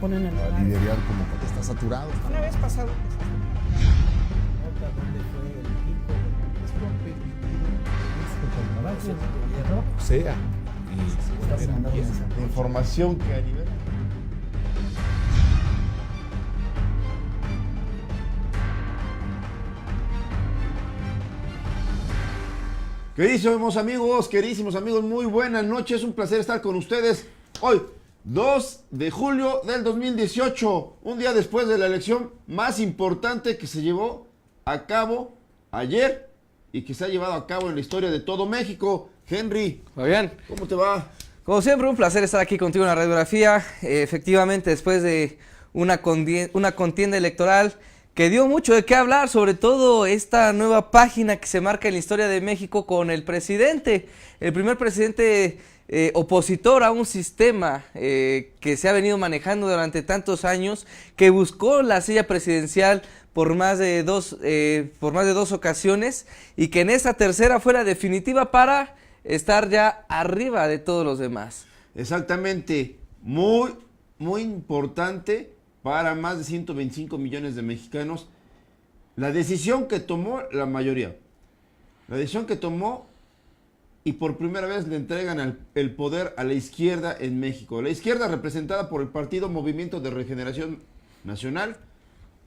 ponen en a liderar como que está saturado. Una vez pasado donde fue el pico, es por permitido por trabajo. Sea. Y información que a nivel. Queridísimos amigos, muy buenas noches, un placer estar con ustedes hoy, 2 de julio del 2018, un día después de la elección más importante que se llevó a cabo ayer y que se ha llevado a cabo en la historia de todo México. Henry, Fabián, ¿cómo te va? como siempre, un placer estar aquí contigo en la radiografía. Efectivamente, después de una contienda electoral que dio mucho de qué hablar, sobre todo esta nueva página que se marca en la historia de México con el presidente, el primer presidente opositor a un sistema que se ha venido manejando durante tantos años, que buscó la silla presidencial por más de dos ocasiones y que en esta tercera fue la definitiva para estar ya arriba de todos los demás. Exactamente, muy importante para más de 125 millones de mexicanos, la decisión que tomó la mayoría, y por primera vez le entregan el poder a la izquierda en México. La izquierda representada por el Partido Movimiento de Regeneración Nacional,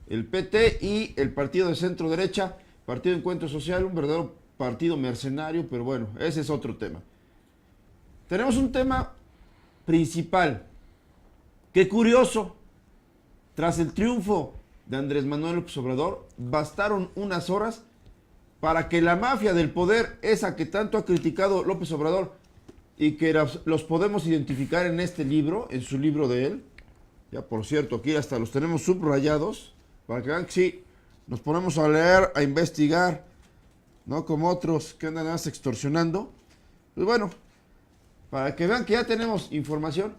el PT y el Partido de Centro Derecha, Partido Encuentro Social, un verdadero partido mercenario, pero bueno, ese es otro tema. Tenemos un tema principal, qué curioso. Tras el triunfo de Andrés Manuel López Obrador, bastaron unas horas para que la mafia del poder, esa que tanto ha criticado López Obrador y que los podemos identificar en este libro, en su libro de él, ya por cierto, aquí hasta los tenemos subrayados, para que vean que sí, nos ponemos a leer, a investigar, no como otros que andan más extorsionando. Pues bueno, para que vean que ya tenemos información.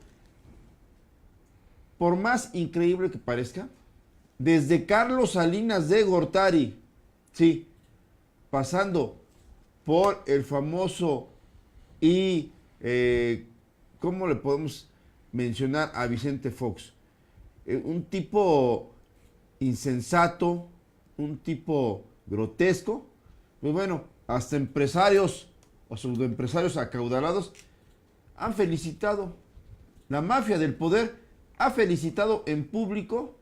Por más increíble que parezca, desde Carlos Salinas de Gortari, sí, pasando por el famoso y, ¿cómo le podemos mencionar a Vicente Fox? Un tipo insensato, un tipo grotesco, pues bueno, hasta empresarios o subempresarios acaudalados han felicitado. La mafia del poder ha felicitado en público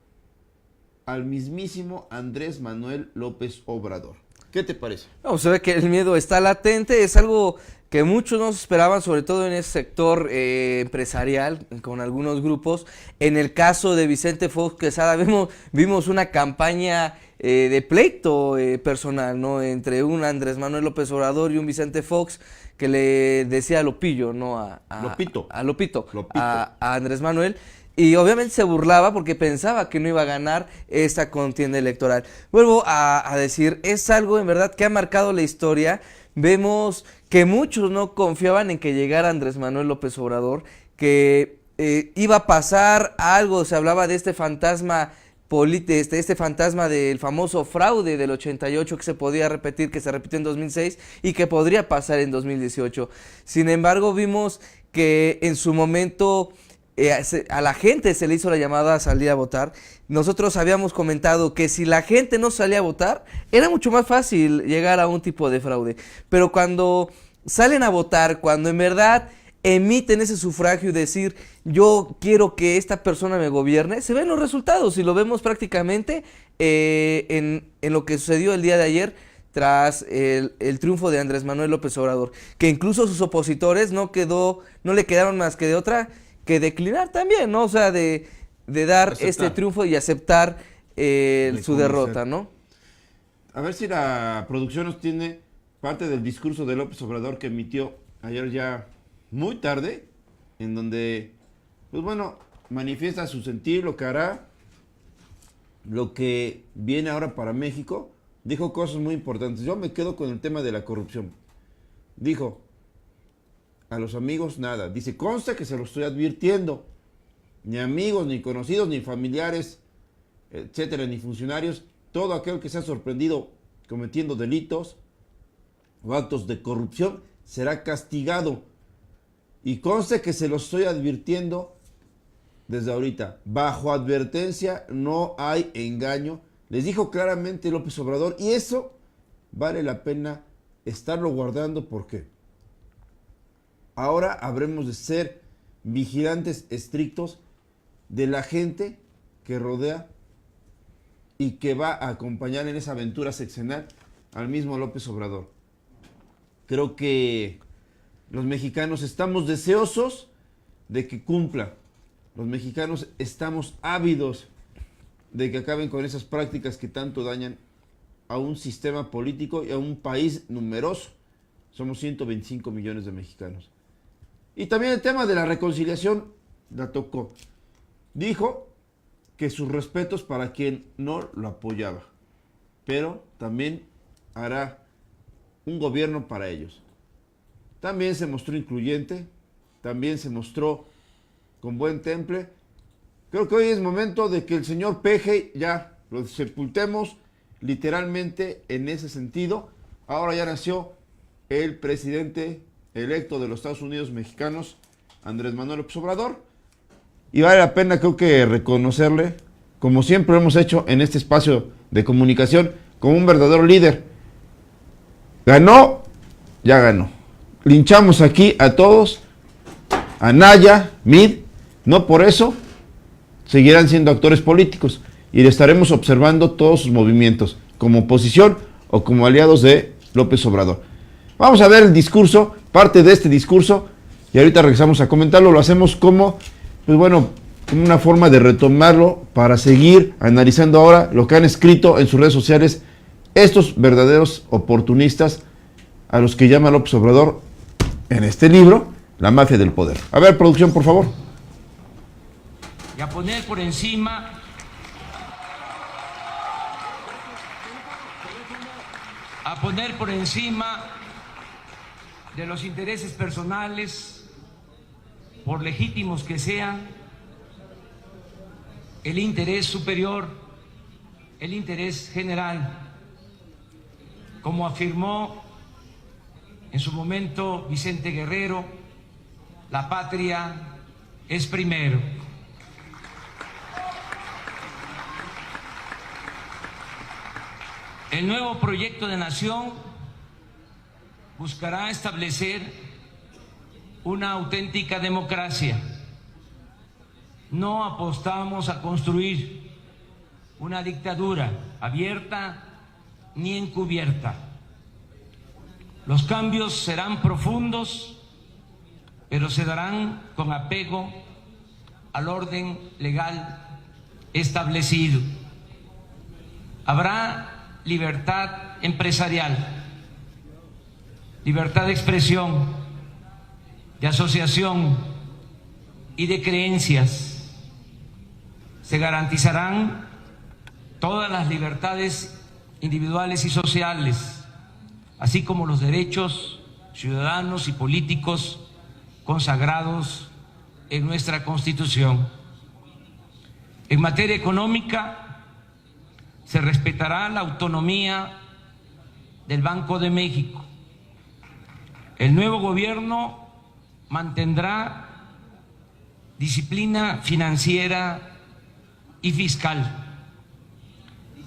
al mismísimo Andrés Manuel López Obrador. ¿Qué te parece? No, se ve que el miedo está latente, es algo que muchos no esperaban, sobre todo en ese sector empresarial, con algunos grupos. En el caso de Vicente Fox Quesada vimos una campaña de pleito personal, ¿no? Entre un Andrés Manuel López Obrador y un Vicente Fox que le decía Lopillo, ¿no? A Lopito. A Andrés Manuel. Y obviamente se burlaba porque pensaba que no iba a ganar esta contienda electoral. Vuelvo a decir, es algo en verdad que ha marcado la historia. Vemos que muchos no confiaban en que llegara Andrés Manuel López Obrador, que iba a pasar algo, se hablaba de este fantasma este fantasma del famoso fraude del 88 que se podía repetir, que se repitió en 2006 y que podría pasar en 2018. Sin embargo, vimos que en su momento a la gente se le hizo la llamada a salir a votar. Nosotros habíamos comentado que si la gente no salía a votar, era mucho más fácil llegar a un tipo de fraude. Pero cuando salen a votar, cuando en verdad emiten ese sufragio y decir, yo quiero que esta persona me gobierne, se ven los resultados y lo vemos prácticamente en lo que sucedió el día de ayer tras el triunfo de Andrés Manuel López Obrador, que incluso sus opositores no le quedaron más que de otra que declinar también, ¿no? O sea, de dar este triunfo y aceptar su derrota, ¿no? A ver si la producción nos tiene parte del discurso de López Obrador que emitió ayer ya muy tarde, en donde, pues bueno, manifiesta su sentir, lo que hará, lo que viene ahora para México. Dijo cosas muy importantes. Yo me quedo con el tema de la corrupción. Dijo, a los amigos nada. Dice, consta que se lo estoy advirtiendo. Ni amigos, ni conocidos, ni familiares, etcétera, ni funcionarios. Todo aquel que se ha sorprendido cometiendo delitos o actos de corrupción será castigado. Y conste que se lo estoy advirtiendo desde ahorita, bajo advertencia, no hay engaño. Les dijo claramente López Obrador, y eso vale la pena estarlo guardando porque ahora habremos de ser vigilantes estrictos de la gente que rodea y que va a acompañar en esa aventura sexenal al mismo López Obrador. Creo que los mexicanos estamos deseosos de que cumpla. Los mexicanos estamos ávidos de que acaben con esas prácticas que tanto dañan a un sistema político y a un país numeroso. Somos 125 millones de mexicanos. Y también el tema de la reconciliación la tocó. Dijo que sus respetos para quien no lo apoyaba, pero también hará un gobierno para ellos. También se mostró incluyente, también se mostró con buen temple. Creo que hoy es momento de que el señor Peje ya lo sepultemos literalmente en ese sentido. Ahora ya nació el presidente electo de los Estados Unidos mexicanos, Andrés Manuel López Obrador, y vale la pena creo que reconocerle, como siempre lo hemos hecho en este espacio de comunicación, como un verdadero líder. Ganó, ya ganó. Linchamos aquí a todos, a Naya, Mid, no por eso seguirán siendo actores políticos y le estaremos observando todos sus movimientos, como oposición o como aliados de López Obrador. Vamos a ver el discurso, parte de este discurso, y ahorita regresamos a comentarlo. Lo hacemos como, pues bueno, como una forma de retomarlo para seguir analizando ahora lo que han escrito en sus redes sociales estos verdaderos oportunistas a los que llama López Obrador en este libro, La mafia del poder. A ver, producción, por favor. Y a poner por encima de los intereses personales, por legítimos que sean, el interés superior, el interés general, como afirmó en su momento Vicente Guerrero, la patria es primero. El nuevo proyecto de nación buscará establecer una auténtica democracia. No apostamos a construir una dictadura abierta ni encubierta. Los cambios serán profundos, pero se darán con apego al orden legal establecido. Habrá libertad empresarial, libertad de expresión, de asociación y de creencias. Se garantizarán todas las libertades individuales y sociales, así como los derechos ciudadanos y políticos consagrados en nuestra Constitución. En materia económica, se respetará la autonomía del Banco de México. El nuevo gobierno mantendrá disciplina financiera y fiscal.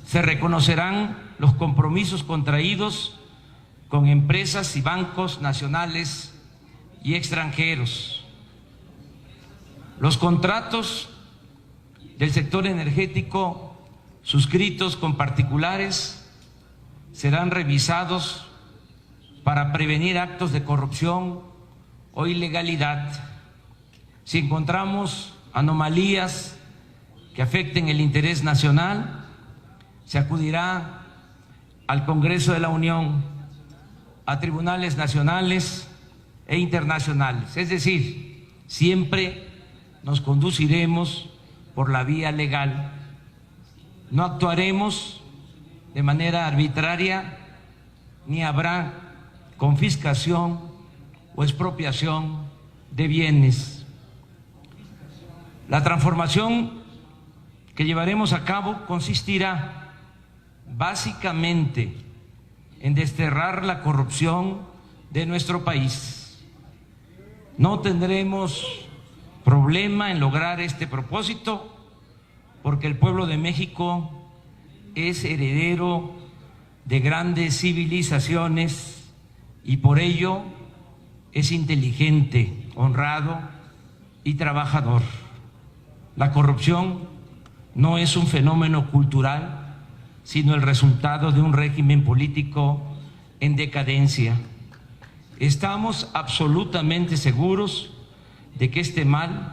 Se reconocerán los compromisos contraídos con empresas y bancos nacionales y extranjeros. Los contratos del sector energético suscritos con particulares serán revisados para prevenir actos de corrupción o ilegalidad. Si encontramos anomalías que afecten el interés nacional, se acudirá al Congreso de la Unión, a tribunales nacionales e internacionales. Es decir, siempre nos conduciremos por la vía legal. No actuaremos de manera arbitraria, ni habrá confiscación o expropiación de bienes. La transformación que llevaremos a cabo consistirá básicamente en desterrar la corrupción de nuestro país. No tendremos problema en lograr este propósito, porque el pueblo de México es heredero de grandes civilizaciones y por ello es inteligente, honrado y trabajador. La corrupción no es un fenómeno cultural, sino el resultado de un régimen político en decadencia. Estamos absolutamente seguros de que este mal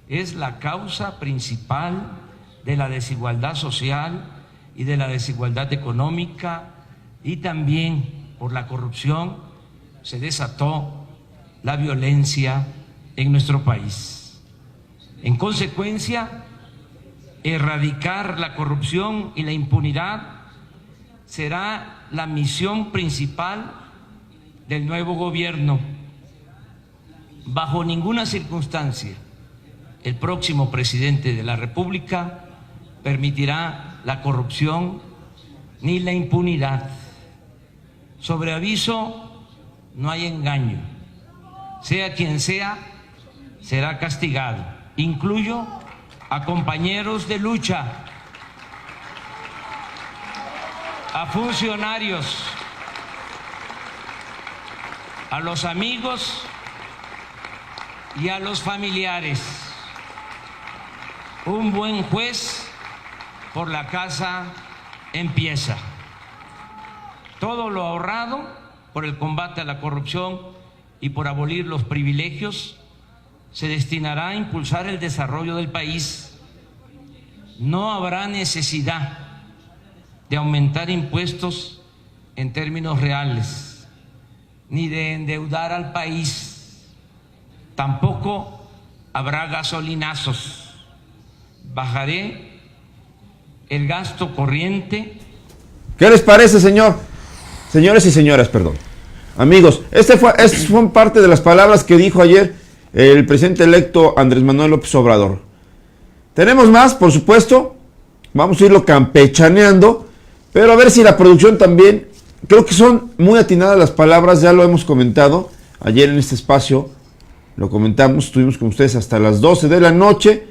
es la causa principal de la desigualdad social y de la desigualdad económica, y también por la corrupción se desató la violencia en nuestro país. En consecuencia, erradicar la corrupción y la impunidad será la misión principal del nuevo gobierno. Bajo ninguna circunstancia, el próximo presidente de la República permitirá la corrupción ni la impunidad. Sobre aviso no hay engaño. Sea quien sea, será castigado. Incluyo a compañeros de lucha, a funcionarios, a los amigos y a los familiares. Un buen juez por la casa empieza. Todo lo ahorrado por el combate a la corrupción y por abolir los privilegios se destinará a impulsar el desarrollo del país. No habrá necesidad de aumentar impuestos en términos reales, ni de endeudar al país. Tampoco habrá gasolinazos. Bajaré el gasto corriente. ¿Qué les parece, señor? Señores y señoras, perdón. Amigos, estas fueron parte de las palabras que dijo ayer el presidente electo Andrés Manuel López Obrador. Tenemos más, por supuesto. Vamos a irlo campechaneando, pero a ver si la producción también. Creo que son muy atinadas las palabras, ya lo hemos comentado ayer en este espacio. Lo comentamos, estuvimos con ustedes hasta las 12 de la noche.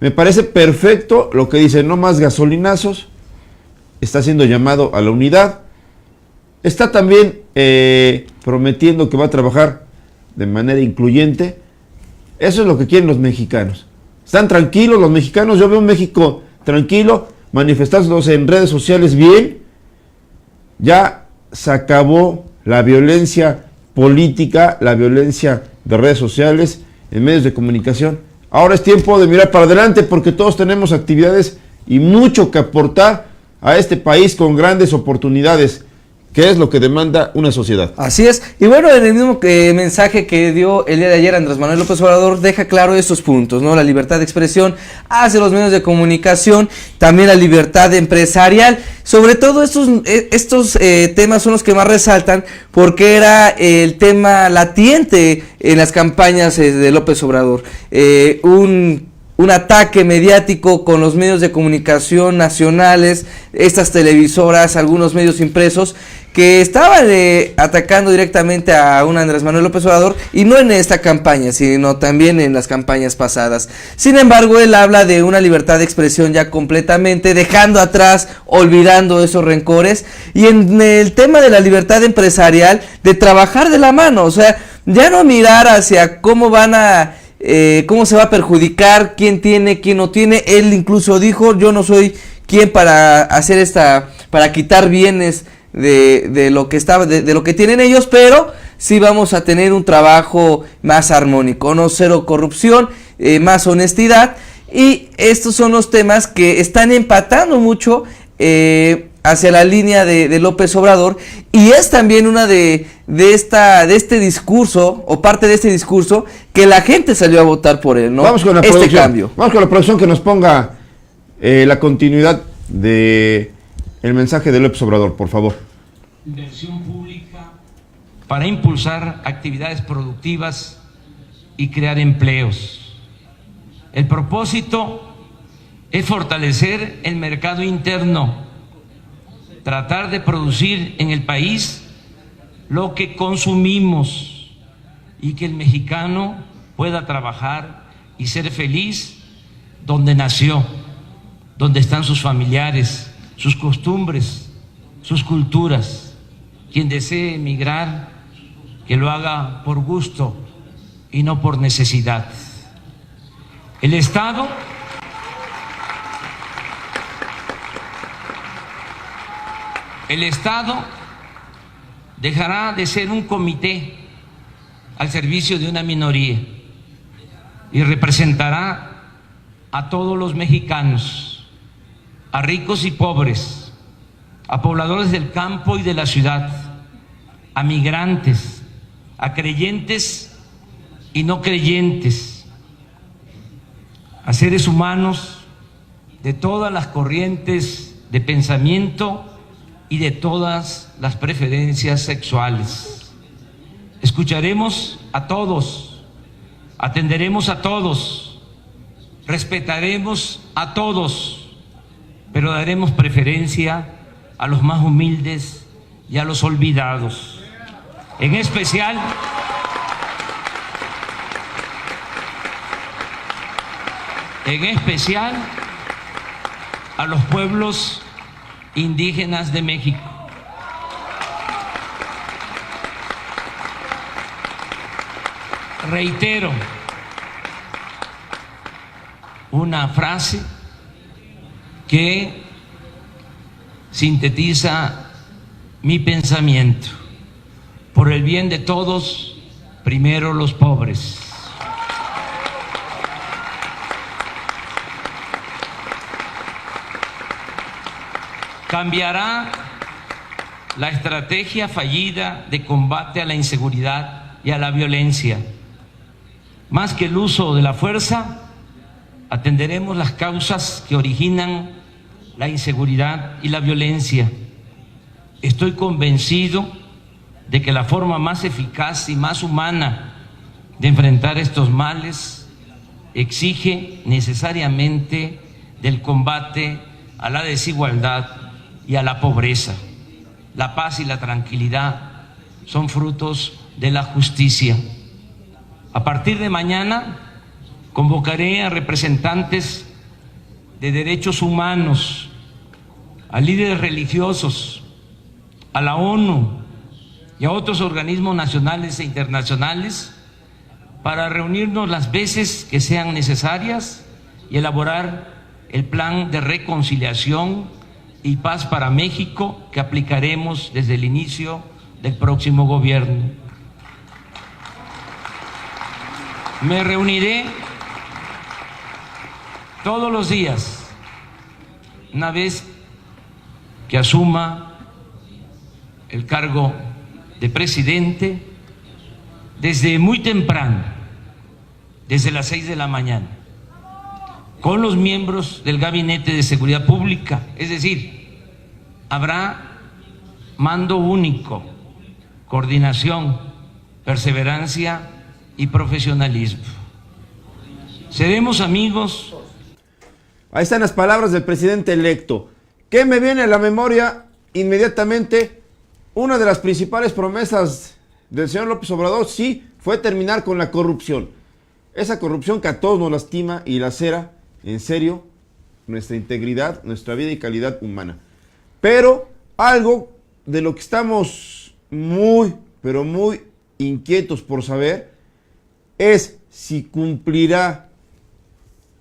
Me parece perfecto lo que dice, no más gasolinazos. Está haciendo llamado a la unidad. Está también prometiendo que va a trabajar de manera incluyente. Eso es lo que quieren los mexicanos. Están tranquilos los mexicanos. Yo veo un México tranquilo, manifestándose en redes sociales bien. Ya se acabó la violencia política, la violencia de redes sociales, en medios de comunicación. Ahora es tiempo de mirar para adelante porque todos tenemos actividades y mucho que aportar a este país con grandes oportunidades, que es lo que demanda una sociedad. Así es, y bueno, en el mismo mensaje que dio el día de ayer Andrés Manuel López Obrador deja claro estos puntos, ¿no? La libertad de expresión hacia los medios de comunicación, también la libertad empresarial. Sobre todo estos temas son los que más resaltan porque era el tema latiente en las campañas de López Obrador. Un ataque mediático con los medios de comunicación nacionales, estas televisoras, algunos medios impresos, que estaban atacando directamente a un Andrés Manuel López Obrador, y no en esta campaña, sino también en las campañas pasadas. Sin embargo, él habla de una libertad de expresión ya completamente, dejando atrás, olvidando esos rencores, y en el tema de la libertad empresarial, de trabajar de la mano, o sea, ya no mirar hacia cómo van a... cómo se va a perjudicar, quién tiene, quién no tiene. Él incluso dijo, yo no soy quien para hacer para quitar bienes de lo que tienen ellos, pero sí vamos a tener un trabajo más armónico, no cero corrupción, más honestidad, y estos son los temas que están empatando mucho hacia la línea de López Obrador, y es también una de este discurso, o parte de este discurso, que la gente salió a votar por él, ¿no? Vamos con la producción. Cambio. Vamos con la producción que nos ponga la continuidad de el mensaje de López Obrador, por favor. Inversión pública para impulsar actividades productivas y crear empleos. El propósito es fortalecer el mercado interno, tratar de producir en el país lo que consumimos y que el mexicano pueda trabajar y ser feliz donde nació, donde están sus familiares, sus costumbres, sus culturas. Quien desee emigrar, que lo haga por gusto y no por necesidad. El Estado dejará de ser un comité al servicio de una minoría y representará a todos los mexicanos, a ricos y pobres, a pobladores del campo y de la ciudad, a migrantes, a creyentes y no creyentes, a seres humanos de todas las corrientes de pensamiento y de todas las preferencias sexuales. Escucharemos a todos, atenderemos a todos, respetaremos a todos, pero daremos preferencia a los más humildes y a los olvidados. En especial a los pueblos indígenas de México. Reitero una frase que sintetiza mi pensamiento: por el bien de todos, primero los pobres. Cambiará la estrategia fallida de combate a la inseguridad y a la violencia. Más que el uso de la fuerza, atenderemos las causas que originan la inseguridad y la violencia. Estoy convencido de que la forma más eficaz y más humana de enfrentar estos males exige necesariamente del combate a la desigualdad y a la pobreza. La paz y la tranquilidad son frutos de la justicia. A partir de mañana convocaré a representantes de derechos humanos, a líderes religiosos, a la ONU y a otros organismos nacionales e internacionales para reunirnos las veces que sean necesarias y elaborar el plan de reconciliación y paz para México que aplicaremos desde el inicio del próximo gobierno. Me reuniré todos los días, una vez que asuma el cargo de presidente, desde muy temprano, desde las 6 de la mañana, con los miembros del Gabinete de Seguridad Pública. Es decir, habrá mando único, coordinación, perseverancia y profesionalismo. Seremos amigos. Ahí están las palabras del presidente electo. ¿Qué me viene a la memoria inmediatamente? Una de las principales promesas del señor López Obrador, sí, fue terminar con la corrupción. Esa corrupción que a todos nos lastima y lacera, en serio, nuestra integridad, nuestra vida y calidad humana. Pero algo de lo que estamos muy, pero muy inquietos por saber es si cumplirá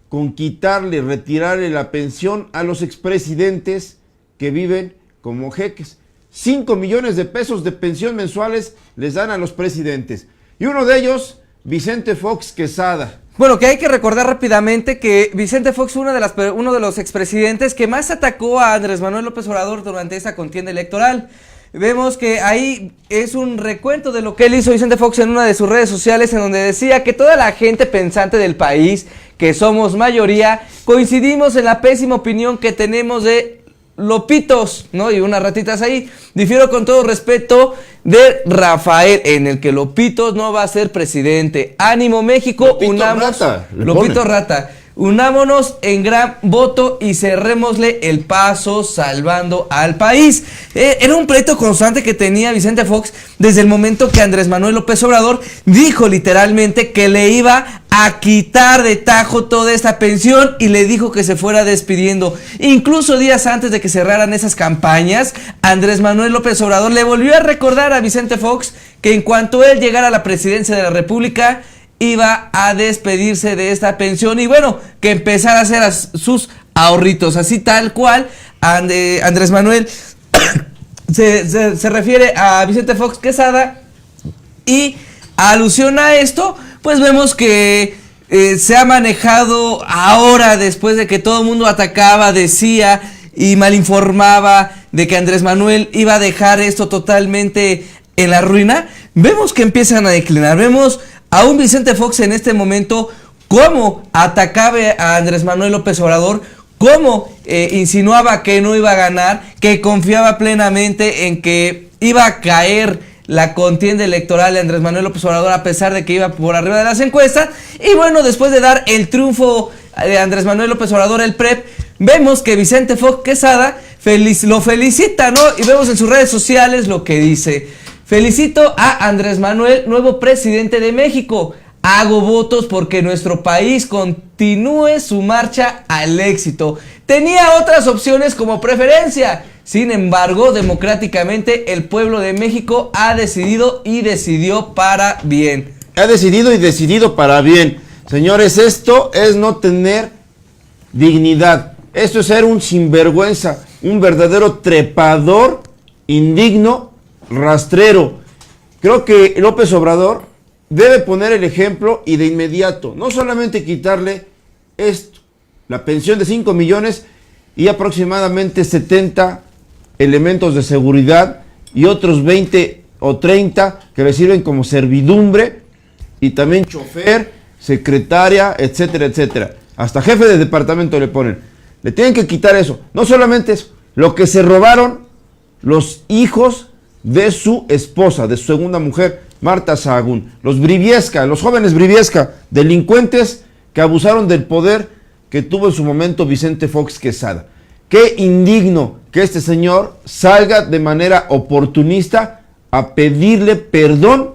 con quitarle, retirarle la pensión a los expresidentes que viven como jeques. 5 millones de pesos de pensión mensuales les dan a los presidentes. Y uno de ellos, Vicente Fox Quesada. Bueno, que hay que recordar rápidamente que Vicente Fox fue uno de los expresidentes que más atacó a Andrés Manuel López Obrador durante esa contienda electoral. Vemos que ahí es un recuento de lo que él hizo Vicente Fox en una de sus redes sociales, en donde decía que toda la gente pensante del país, que somos mayoría, coincidimos en la pésima opinión que tenemos de Lopitos, ¿no? Y unas ratitas ahí. Difiero con todo respeto de Rafael, en el que Lopitos no va a ser presidente. Ánimo México, Lopito unamos. Rata, Lopito Rata. Unámonos en gran voto y cerrémosle el paso salvando al país. Era un pleito constante que tenía Vicente Fox desde el momento que Andrés Manuel López Obrador dijo literalmente que le iba a quitar de tajo toda esta pensión y le dijo que se fuera despidiendo. Incluso días antes de que cerraran esas campañas, Andrés Manuel López Obrador le volvió a recordar a Vicente Fox que en cuanto él llegara a la presidencia de la República iba a despedirse de esta pensión y bueno, que empezara a hacer sus ahorritos, así tal cual. Andrés Manuel se refiere a Vicente Fox Quesada y alusión a esto, pues vemos que se ha manejado ahora después de que todo el mundo atacaba, decía y malinformaba de que Andrés Manuel iba a dejar esto totalmente en la ruina. Vemos que empiezan a declinar, vemos a un Vicente Fox en este momento cómo atacaba a Andrés Manuel López Obrador, cómo insinuaba que no iba a ganar, que confiaba plenamente en que iba a caer la contienda electoral de Andrés Manuel López Obrador a pesar de que iba por arriba de las encuestas. Y bueno, después de dar el triunfo de Andrés Manuel López Obrador, el PREP, vemos que Vicente Fox Quesada lo felicita, ¿no? Y vemos en sus redes sociales lo que dice: felicito a Andrés Manuel, nuevo presidente de México. Hago votos porque nuestro país continúe su marcha al éxito. Tenía otras opciones como preferencia. Sin embargo, democráticamente el pueblo de México ha decidido y decidió para bien. Ha decidido y decidido para bien. Señores, esto es no tener dignidad. Esto es ser un sinvergüenza, un verdadero trepador, indigno, rastrero. Creo que López Obrador debe poner el ejemplo y de inmediato, no solamente quitarle esto, la pensión de 5 millones y aproximadamente 70 elementos de seguridad y otros 20 o 30 que le sirven como servidumbre y también chofer, secretaria, etcétera, etcétera. Hasta jefe de departamento le ponen. Le tienen que quitar eso. No solamente eso, lo que se robaron los hijos de su esposa, de su segunda mujer, Marta Sahagún. Los Briviesca, los jóvenes Briviesca, delincuentes que abusaron del poder que tuvo en su momento Vicente Fox Quesada. Qué indigno que este señor salga de manera oportunista a pedirle perdón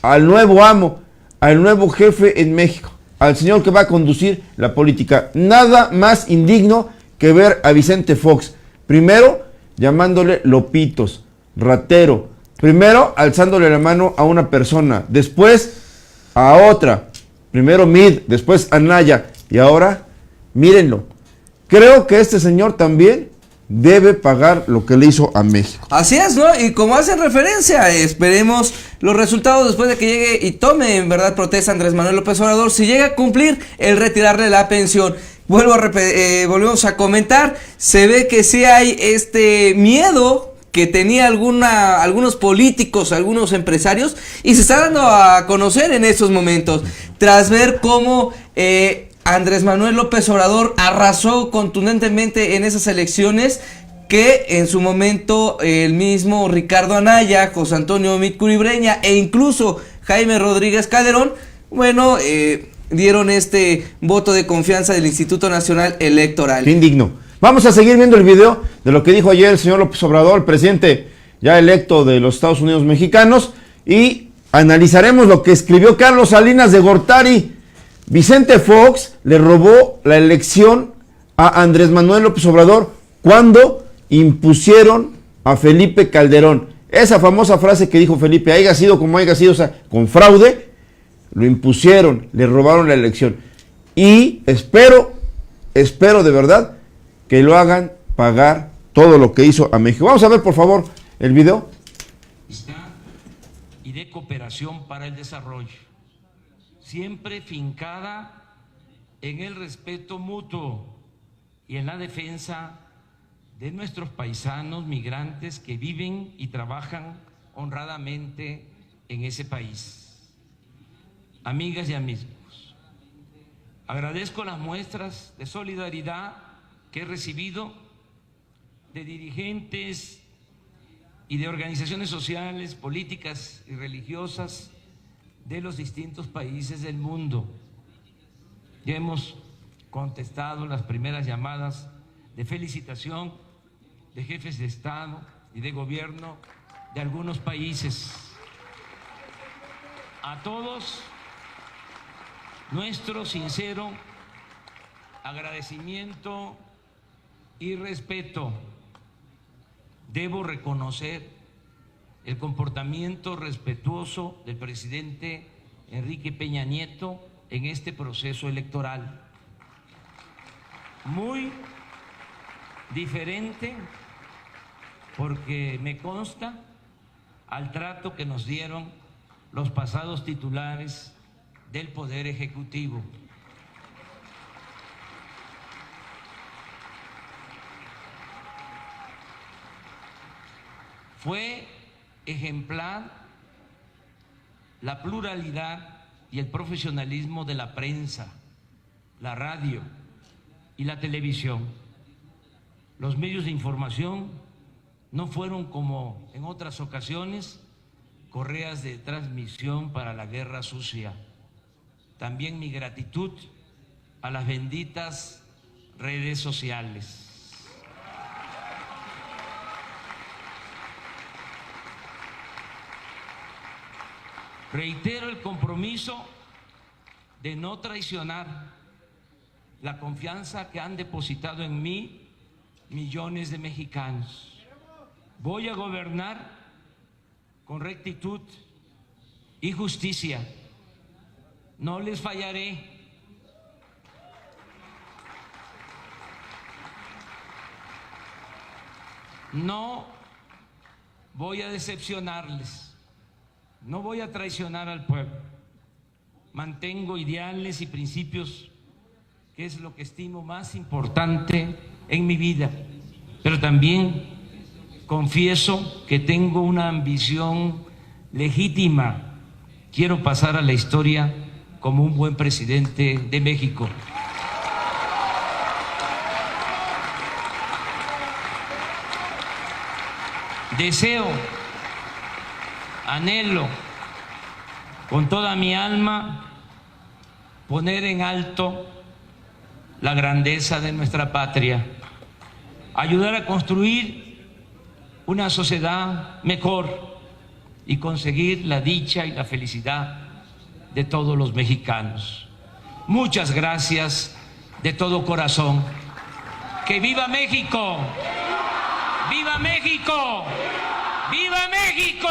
al nuevo amo, al nuevo jefe en México, al señor que va a conducir la política. Nada más indigno que ver a Vicente Fox, primero llamándole lopitos, ratero, primero alzándole la mano a una persona, después a otra, primero Mid, después Anaya, y ahora, mírenlo. Creo que este señor también debe pagar lo que le hizo a México. Así es, ¿no? Y como hacen referencia, esperemos los resultados después de que llegue y tome en verdad protesta Andrés Manuel López Obrador, si llega a cumplir el retirarle la pensión. Volvemos a comentar, se ve que sí hay este miedo que tenía algunos políticos, algunos empresarios, y se está dando a conocer en estos momentos, tras ver cómo Andrés Manuel López Obrador arrasó contundentemente en esas elecciones, que en su momento el mismo Ricardo Anaya, José Antonio Meade Curibreña e incluso Jaime Rodríguez Calderón, bueno, dieron este voto de confianza del Instituto Nacional Electoral. Qué indigno. Vamos a seguir viendo el video de lo que dijo ayer el señor López Obrador, el presidente ya electo de los Estados Unidos mexicanos, y analizaremos lo que escribió Carlos Salinas de Gortari. Vicente Fox le robó la elección a Andrés Manuel López Obrador cuando impusieron a Felipe Calderón. Esa famosa frase que dijo Felipe, haya sido como haya sido, o sea, con fraude, lo impusieron, le robaron la elección. Y espero de verdad que lo hagan pagar todo lo que hizo a México. Vamos a ver, por favor, el video. Y de cooperación para el desarrollo, siempre fincada en el respeto mutuo y en la defensa de nuestros paisanos migrantes que viven y trabajan honradamente en ese país. Amigas y amigos, agradezco las muestras de solidaridad que he recibido de dirigentes y de organizaciones sociales, políticas y religiosas de los distintos países del mundo. Ya hemos contestado las primeras llamadas de felicitación de jefes de Estado y de gobierno de algunos países. A todos, nuestro sincero agradecimiento y respeto. Debo reconocer el comportamiento respetuoso del presidente Enrique Peña Nieto en este proceso electoral. Muy diferente, porque me consta, al trato que nos dieron los pasados titulares del Poder Ejecutivo. Fue ejemplar la pluralidad y el profesionalismo de la prensa, la radio y la televisión. Los medios de información no fueron, como en otras ocasiones, correas de transmisión para la guerra sucia. También mi gratitud a las benditas redes sociales. Reitero el compromiso de no traicionar la confianza que han depositado en mí millones de mexicanos. Voy a gobernar con rectitud y justicia. No les fallaré. No voy a decepcionarles. No voy a traicionar al pueblo. Mantengo ideales y principios, que es lo que estimo más importante en mi vida. Pero también confieso que tengo una ambición legítima. Quiero pasar a la historia como un buen presidente de México. Deseo, anhelo con toda mi alma poner en alto la grandeza de nuestra patria, ayudar a construir una sociedad mejor y conseguir la dicha y la felicidad de todos los mexicanos. Muchas gracias de todo corazón. ¡Que viva México! ¡Viva México! ¡Viva México!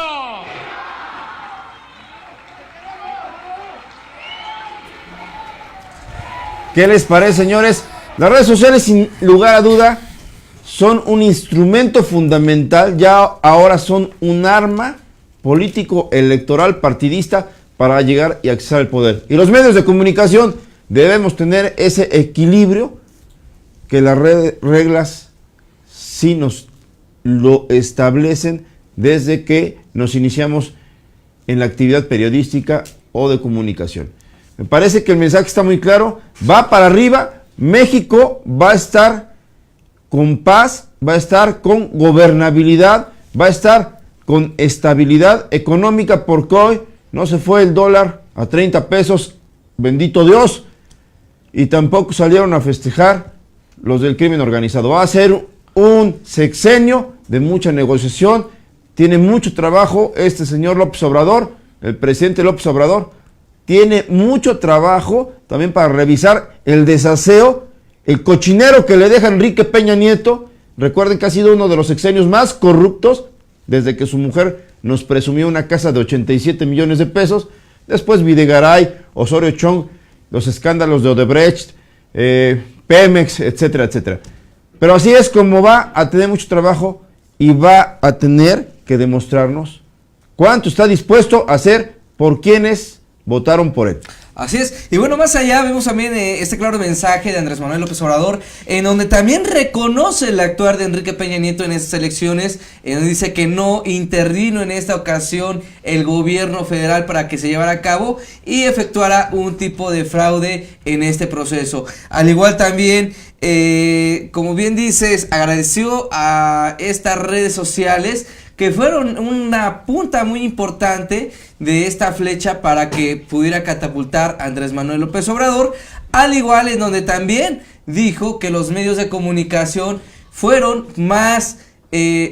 ¿Qué les parece, señores? Las redes sociales, sin lugar a duda, son un instrumento fundamental, ya ahora son un arma político, electoral, partidista para llegar y accesar al poder. Y los medios de comunicación debemos tener ese equilibrio que las reglas sí nos lo establecen desde que nos iniciamos en la actividad periodística o de comunicación. Me parece que el mensaje está muy claro, va para arriba, México va a estar con paz, va a estar con gobernabilidad, va a estar con estabilidad económica, porque hoy no se fue el dólar a 30 pesos, bendito Dios, y tampoco salieron a festejar los del crimen organizado. Va a ser un sexenio de mucha negociación, tiene mucho trabajo este señor López Obrador, el presidente López Obrador, tiene mucho trabajo también para revisar el desaseo, el cochinero que le deja Enrique Peña Nieto. Recuerden que ha sido uno de los sexenios más corruptos desde que su mujer nos presumió una casa de 87 millones de pesos. Después Videgaray, Osorio Chong, los escándalos de Odebrecht, Pemex, etcétera, etcétera. Pero así es como va a tener mucho trabajo y va a tener que demostrarnos cuánto está dispuesto a hacer por quienes votaron por él. Así es, y bueno, más allá vemos también este claro mensaje de Andrés Manuel López Obrador, en donde también reconoce el actuar de Enrique Peña Nieto en estas elecciones, en donde dice que no intervino en esta ocasión el gobierno federal para que se llevara a cabo y efectuara un tipo de fraude en este proceso. Al igual también, como bien dices, agradeció a estas redes sociales que fueron una punta muy importante de esta flecha para que pudiera catapultar a Andrés Manuel López Obrador al igual en donde también dijo que los medios de comunicación fueron más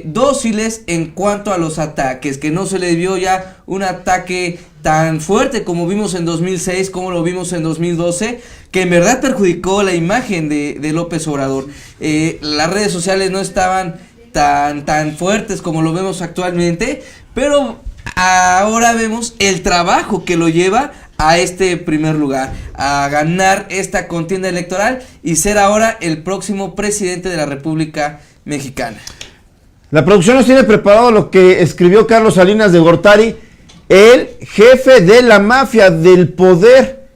dóciles en cuanto a los ataques, que no se le vio ya un ataque tan fuerte como vimos en 2006, como lo vimos en 2012, que en verdad perjudicó la imagen de López Obrador. Las redes sociales no estaban tan fuertes como lo vemos actualmente, pero ahora vemos el trabajo que lo lleva a este primer lugar, a ganar esta contienda electoral y ser ahora el próximo presidente de la República Mexicana. La producción nos tiene preparado lo que escribió Carlos Salinas de Gortari, el jefe de la mafia del poder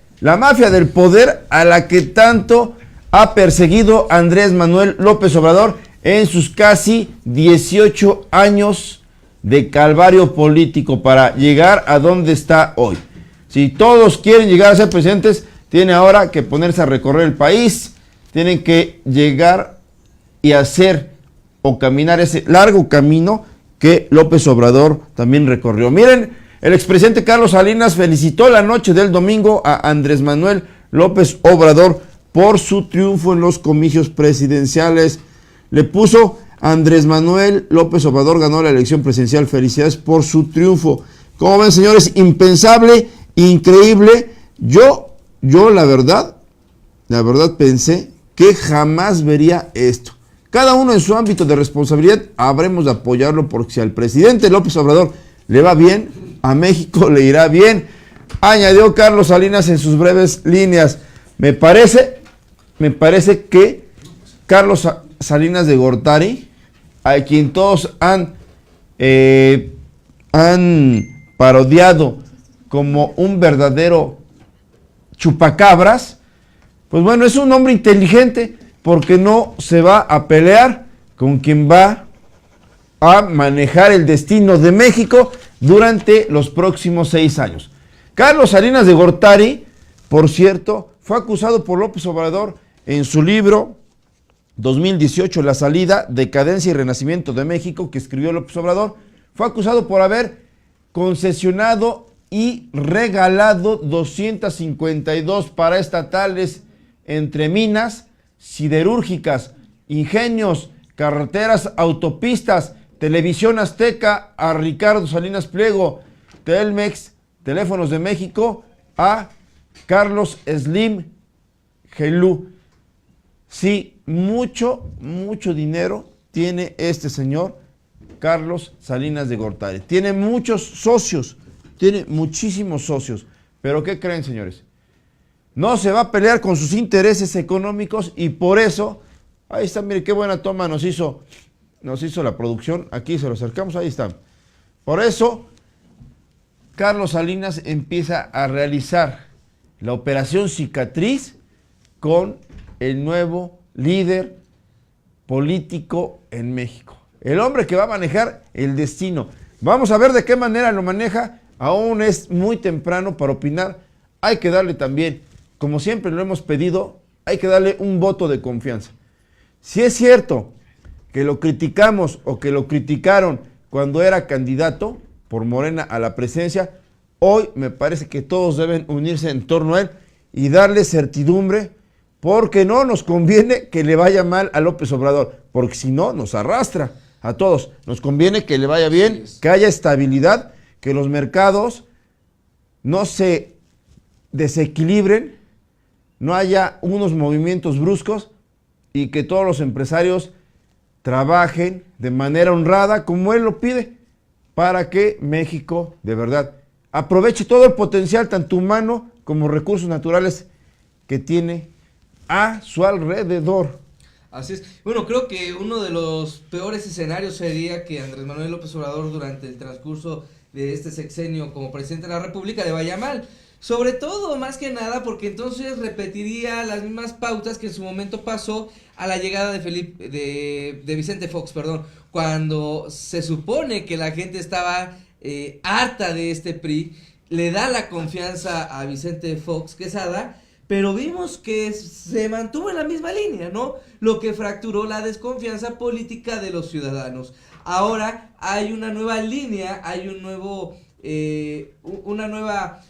a la que tanto ha perseguido Andrés Manuel López Obrador en sus casi 18 años de calvario político para llegar a donde está hoy. Si todos quieren llegar a ser presidentes, tienen ahora que ponerse a recorrer el país, tienen que llegar y hacer o caminar ese largo camino que López Obrador también recorrió. Miren, el expresidente Carlos Salinas felicitó la noche del domingo a Andrés Manuel López Obrador por su triunfo en los comicios presidenciales. Le puso: Andrés Manuel López Obrador ganó la elección presidencial, felicidades por su triunfo. Como ven, señores, impensable, increíble. Yo la verdad pensé que jamás vería esto. Cada uno en su ámbito de responsabilidad habremos de apoyarlo, porque si al presidente López Obrador le va bien, a México le irá bien, añadió Carlos Salinas en sus breves líneas. Me parece que Carlos Salinas de Gortari, a quien todos han parodiado como un verdadero chupacabras, pues bueno, es un hombre inteligente, porque no se va a pelear con quien va a manejar el destino de México durante los próximos 6 años. Carlos Salinas de Gortari, por cierto, fue acusado por López Obrador en su libro 2018, La salida, decadencia y renacimiento de México, que escribió López Obrador. Fue acusado por haber concesionado y regalado 252 paraestatales entre minas, siderúrgicas, ingenios, carreteras, autopistas, Televisión Azteca a Ricardo Salinas Pliego, Telmex, Teléfonos de México a Carlos Slim Gelú. Sí, mucho dinero tiene este señor Carlos Salinas de Gortari. Tiene muchos socios, tiene muchísimos socios. Pero ¿qué creen, señores? No se va a pelear con sus intereses económicos, y por eso, ahí está, mire qué buena toma nos hizo la producción. Aquí se lo acercamos, ahí está. Por eso, Carlos Salinas empieza a realizar la operación cicatriz con el nuevo líder político en México. El hombre que va a manejar el destino. Vamos a ver de qué manera lo maneja. Aún es muy temprano para opinar. Hay que darle también, como siempre lo hemos pedido, hay que darle un voto de confianza. Si es cierto que lo criticamos o que lo criticaron cuando era candidato por Morena a la presidencia, hoy me parece que todos deben unirse en torno a él y darle certidumbre, porque no nos conviene que le vaya mal a López Obrador, porque si no nos arrastra a todos. Nos conviene que le vaya bien, que haya estabilidad, que los mercados no se desequilibren, no haya unos movimientos bruscos, y que todos los empresarios trabajen de manera honrada como él lo pide, para que México de verdad aproveche todo el potencial, tanto humano como recursos naturales, que tiene a su alrededor. Así es. Bueno, creo que uno de los peores escenarios sería que Andrés Manuel López Obrador, durante el transcurso de este sexenio como presidente de la República, le vaya mal. Sobre todo, más que nada, porque entonces repetiría las mismas pautas que en su momento pasó a la llegada de Vicente Fox, cuando se supone que la gente estaba harta de este PRI, le da la confianza a Vicente Fox Quesada, pero vimos que se mantuvo en la misma línea, ¿no? Lo que fracturó la desconfianza política de los ciudadanos. Ahora hay una nueva línea, hay un nuevo, una nueva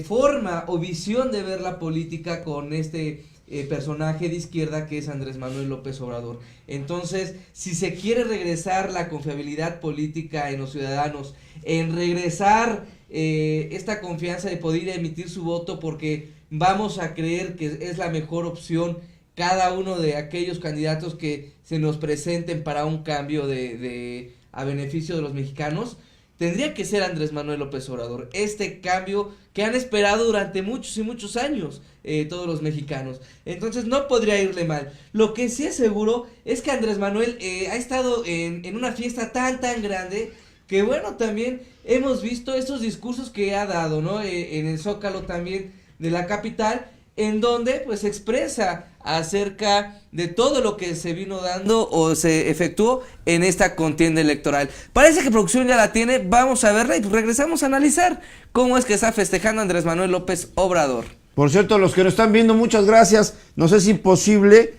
forma o visión de ver la política con este personaje de izquierda que es Andrés Manuel López Obrador. Entonces, si se quiere regresar la confiabilidad política en los ciudadanos, en regresar esta confianza de poder emitir su voto, porque vamos a creer que es la mejor opción cada uno de aquellos candidatos que se nos presenten para un cambio a beneficio de los mexicanos, tendría que ser Andrés Manuel López Obrador. Este cambio que han esperado durante muchos y muchos años todos los mexicanos. Entonces no podría irle mal. Lo que sí es seguro es que Andrés Manuel ha estado en una fiesta tan grande que bueno, también hemos visto estos discursos que ha dado, ¿no? En el Zócalo también de la capital, en donde pues expresa acerca de todo lo que se vino dando o se efectuó en esta contienda electoral. Parece que producción ya la tiene, vamos a verla y pues regresamos a analizar cómo es que está festejando Andrés Manuel López Obrador. Por cierto, los que nos están viendo, muchas gracias. Nos es imposible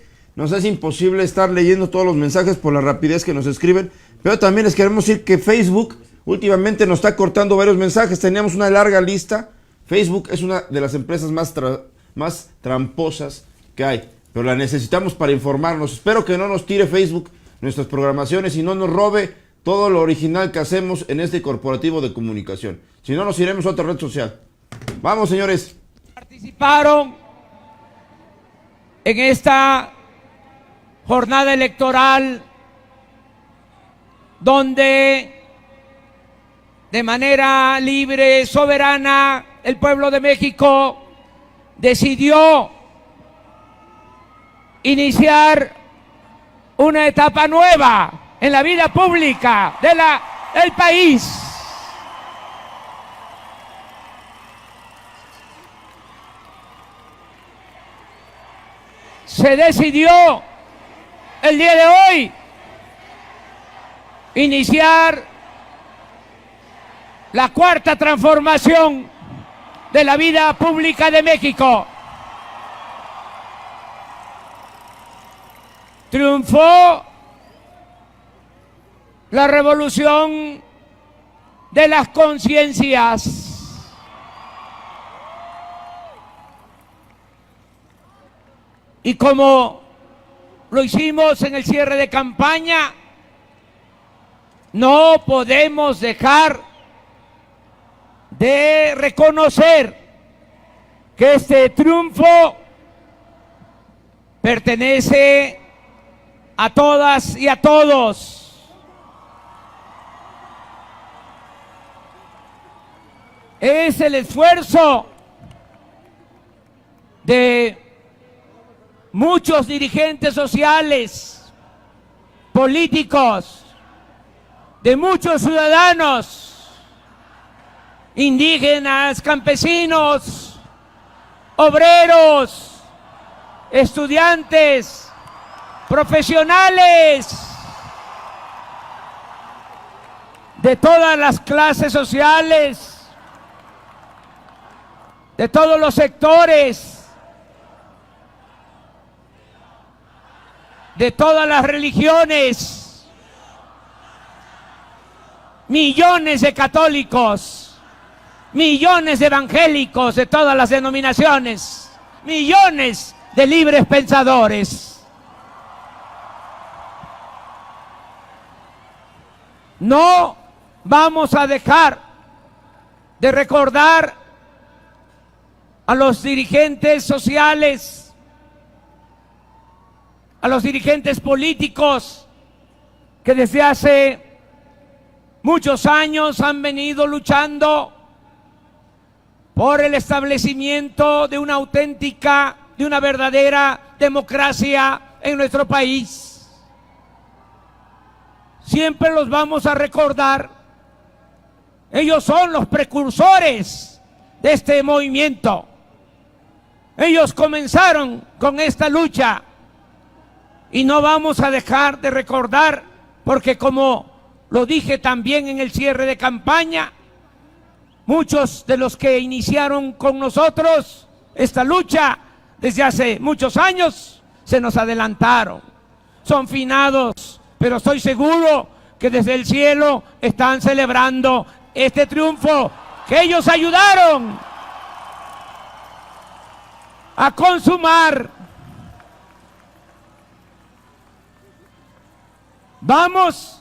estar leyendo todos los mensajes por la rapidez que nos escriben, pero también les queremos decir que Facebook últimamente nos está cortando varios mensajes. Teníamos una larga lista. Facebook es una de las empresas más tramposas que hay, pero la necesitamos para informarnos. Espero que no nos tire Facebook nuestras programaciones y no nos robe todo lo original que hacemos en este corporativo de comunicación. Si no, nos iremos a otra red social. Vamos, señores. Participaron en esta jornada electoral donde de manera libre, soberana, el pueblo de México decidió iniciar una etapa nueva en la vida pública del país. Se decidió el día de hoy iniciar la cuarta transformación de la vida pública de México. Triunfó la revolución de las conciencias. Y como lo hicimos en el cierre de campaña, no podemos dejar de reconocer que este triunfo pertenece a todas y a todos. Es el esfuerzo de muchos dirigentes sociales, políticos, de muchos ciudadanos, indígenas, campesinos, obreros, estudiantes, profesionales, de todas las clases sociales, de todos los sectores, de todas las religiones, millones de católicos, millones de evangélicos de todas las denominaciones, millones de libres pensadores. No vamos a dejar de recordar a los dirigentes sociales, a los dirigentes políticos que desde hace muchos años han venido luchando por el establecimiento de una auténtica, de una verdadera democracia en nuestro país. Siempre los vamos a recordar. Ellos son los precursores de este movimiento. Ellos comenzaron con esta lucha y no vamos a dejar de recordar, porque como lo dije también en el cierre de campaña, muchos de los que iniciaron con nosotros esta lucha desde hace muchos años se nos adelantaron, son finados, pero estoy seguro que desde el cielo están celebrando este triunfo que ellos ayudaron a consumar. Vamos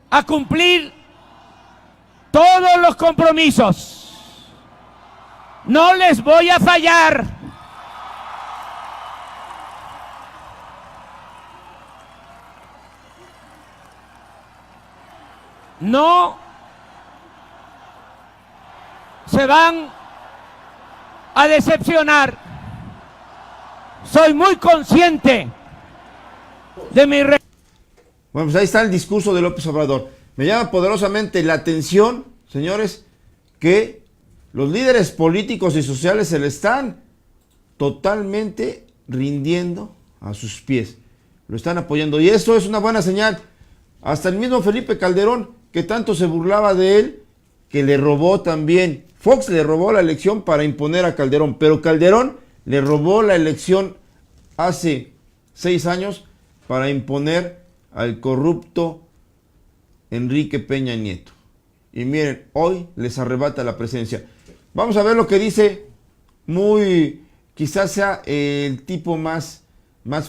a cumplir todos los compromisos. No les voy a fallar. No se van a decepcionar. Soy muy consciente de mi... Bueno, pues ahí está el discurso de López Obrador. Me llama poderosamente la atención, señores, que los líderes políticos y sociales se le están totalmente rindiendo a sus pies. Lo están apoyando. Y eso es una buena señal. Hasta el mismo Felipe Calderón, que tanto se burlaba de él, que le robó también. Fox le robó la elección para imponer a Calderón, pero Calderón le robó la elección hace 6 años para imponer al corrupto Enrique Peña Nieto. Y miren, hoy les arrebata la presidencia. Vamos a ver lo que dice, quizás sea el tipo más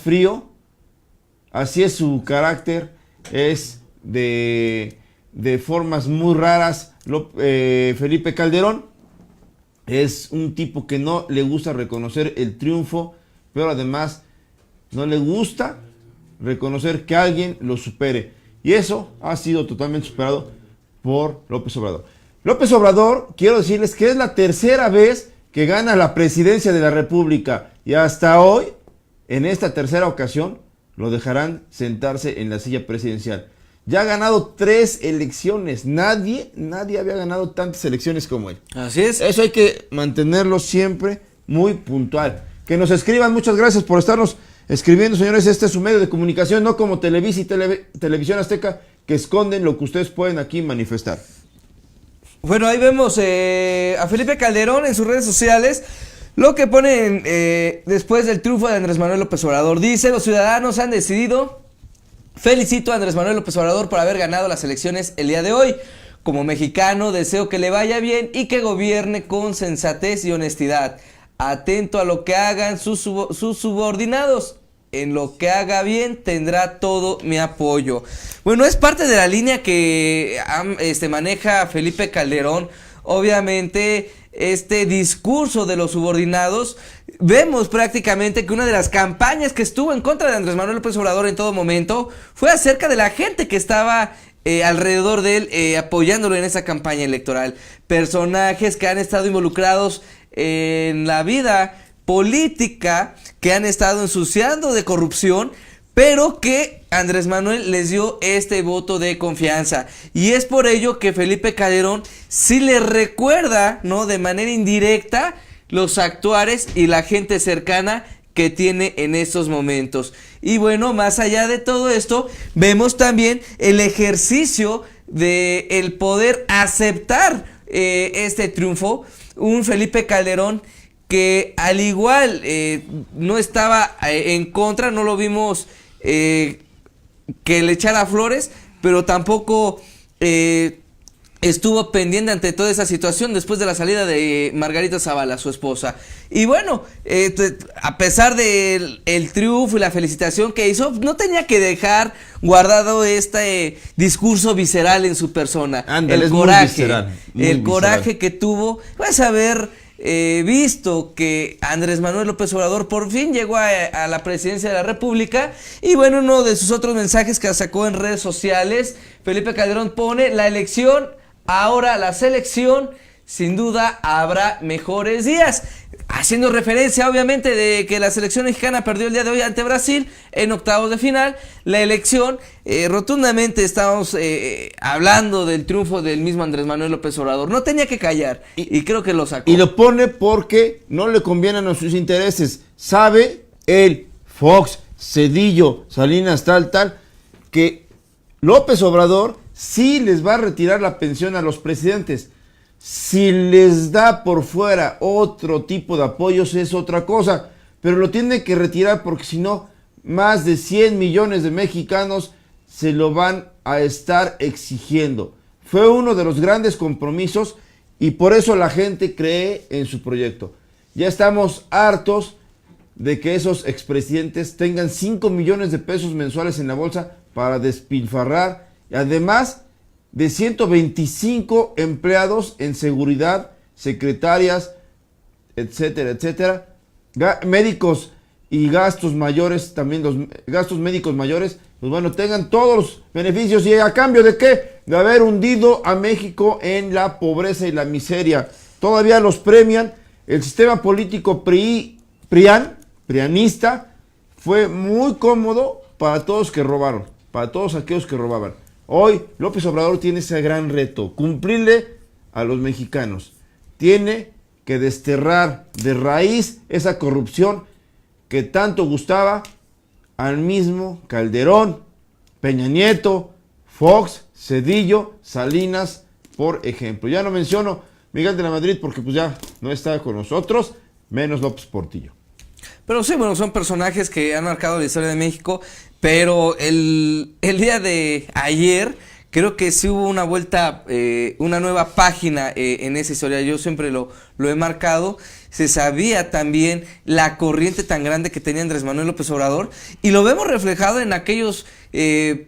frío. Así es su carácter, es de formas muy raras. Felipe Calderón es un tipo que no le gusta reconocer el triunfo, pero además no le gusta reconocer que alguien lo supere. Y eso ha sido totalmente superado por López Obrador. López Obrador, quiero decirles que es la tercera vez que gana la presidencia de la República. Y hasta hoy, en esta tercera ocasión, lo dejarán sentarse en la silla presidencial. Ya ha ganado 3 elecciones. Nadie había ganado tantas elecciones como él. Así es. Eso hay que mantenerlo siempre muy puntual. Que nos escriban, muchas gracias por estarnos escribiendo, señores. Este es su medio de comunicación, no como Televisa y Televisión Azteca, que esconden lo que ustedes pueden aquí manifestar. Bueno, ahí vemos a Felipe Calderón en sus redes sociales. Lo que ponen después del triunfo de Andrés Manuel López Obrador. Dice: los ciudadanos han decidido. Felicito a Andrés Manuel López Obrador por haber ganado las elecciones el día de hoy. Como mexicano deseo que le vaya bien y que gobierne con sensatez y honestidad. Atento a lo que hagan sus subordinados. En lo que haga bien tendrá todo mi apoyo. Bueno, es parte de la línea que maneja Felipe Calderón. Obviamente, este discurso de los subordinados, vemos prácticamente que una de las campañas que estuvo en contra de Andrés Manuel López Obrador en todo momento fue acerca de la gente que estaba alrededor de él, apoyándolo en esa campaña electoral. Personajes que han estado involucrados en la vida política, que han estado ensuciando de corrupción, pero que Andrés Manuel les dio este voto de confianza. Y es por ello que Felipe Calderón sí le recuerda, ¿no?, de manera indirecta, los actuares y la gente cercana que tiene en estos momentos. Y bueno, más allá de todo esto, vemos también el ejercicio de el poder aceptar este triunfo. Un Felipe Calderón que al igual no estaba en contra, no lo vimos que le echara flores, pero tampoco estuvo pendiente ante toda esa situación después de la salida de Margarita Zavala, su esposa. Y bueno, a pesar del triunfo y la felicitación que hizo, no tenía que dejar guardado este discurso visceral en su persona. Ándale, el coraje que tuvo, vas a ver. Visto que Andrés Manuel López Obrador por fin llegó a la presidencia de la República. Y bueno, uno de sus otros mensajes que sacó en redes sociales, Felipe Calderón pone: la elección, ahora la selección, sin duda habrá mejores días, haciendo referencia obviamente de que la selección mexicana perdió el día de hoy ante Brasil en octavos de final. La elección, rotundamente estamos hablando del triunfo del mismo Andrés Manuel López Obrador. No tenía que callar y creo que lo sacó. Y lo pone porque no le convienen a sus intereses. Sabe él, Fox, Cedillo, Salinas, tal, que López Obrador sí les va a retirar la pensión a los presidentes. Si les da por fuera otro tipo de apoyos es otra cosa, pero lo tiene que retirar porque si no, más de 100 millones de mexicanos se lo van a estar exigiendo. Fue uno de los grandes compromisos y por eso la gente cree en su proyecto. Ya estamos hartos de que esos expresidentes tengan 5 millones de pesos mensuales en la bolsa para despilfarrar, además de 125 empleados en seguridad, secretarias, etcétera, etcétera, médicos y gastos mayores, también los gastos médicos mayores, pues bueno, tengan todos los beneficios. ¿Y a cambio de qué? De haber hundido a México en la pobreza y la miseria. Todavía los premian. El sistema político prianista fue muy cómodo para todos que robaron, para todos aquellos que robaban. Hoy López Obrador tiene ese gran reto, cumplirle a los mexicanos. Tiene que desterrar de raíz esa corrupción que tanto gustaba al mismo Calderón, Peña Nieto, Fox, Zedillo, Salinas, por ejemplo. Ya no menciono Miguel de la Madrid porque pues ya no está con nosotros, menos López Portillo. Pero sí, bueno, son personajes que han marcado la historia de México, pero el día de ayer creo que sí hubo una vuelta, una nueva página en esa historia. Yo siempre lo he marcado. Se sabía también la corriente tan grande que tenía Andrés Manuel López Obrador y lo vemos reflejado en aquellos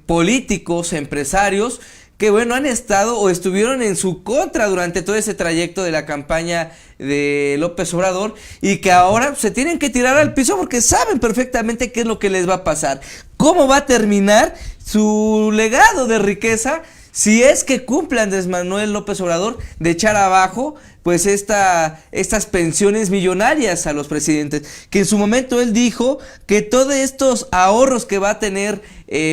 políticos, empresarios que bueno, han estado o estuvieron en su contra durante todo ese trayecto de la campaña de López Obrador y que ahora se tienen que tirar al piso porque saben perfectamente qué es lo que les va a pasar, cómo va a terminar su legado de riqueza si es que cumple Andrés Manuel López Obrador de echar abajo pues estas pensiones millonarias a los presidentes, que en su momento él dijo que todos estos ahorros que va a tener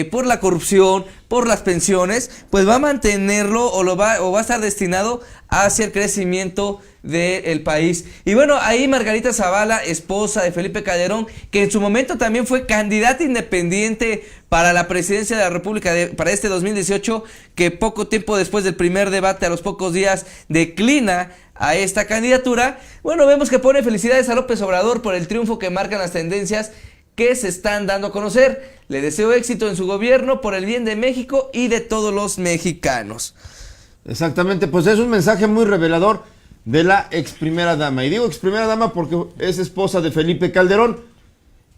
por la corrupción, por las pensiones, pues va a mantenerlo o va a estar destinado hacia el crecimiento del país. Y bueno, ahí Margarita Zavala, esposa de Felipe Calderón, que en su momento también fue candidata independiente para la presidencia de la República para este 2018, que poco tiempo después del primer debate, a los pocos días, declina a esta candidatura. Bueno, vemos que pone felicidades a López Obrador por el triunfo que marcan las tendencias que se están dando a conocer. Le deseo éxito en su gobierno por el bien de México y de todos los mexicanos. Exactamente, pues es un mensaje muy revelador de la ex primera dama. Y digo ex primera dama porque es esposa de Felipe Calderón.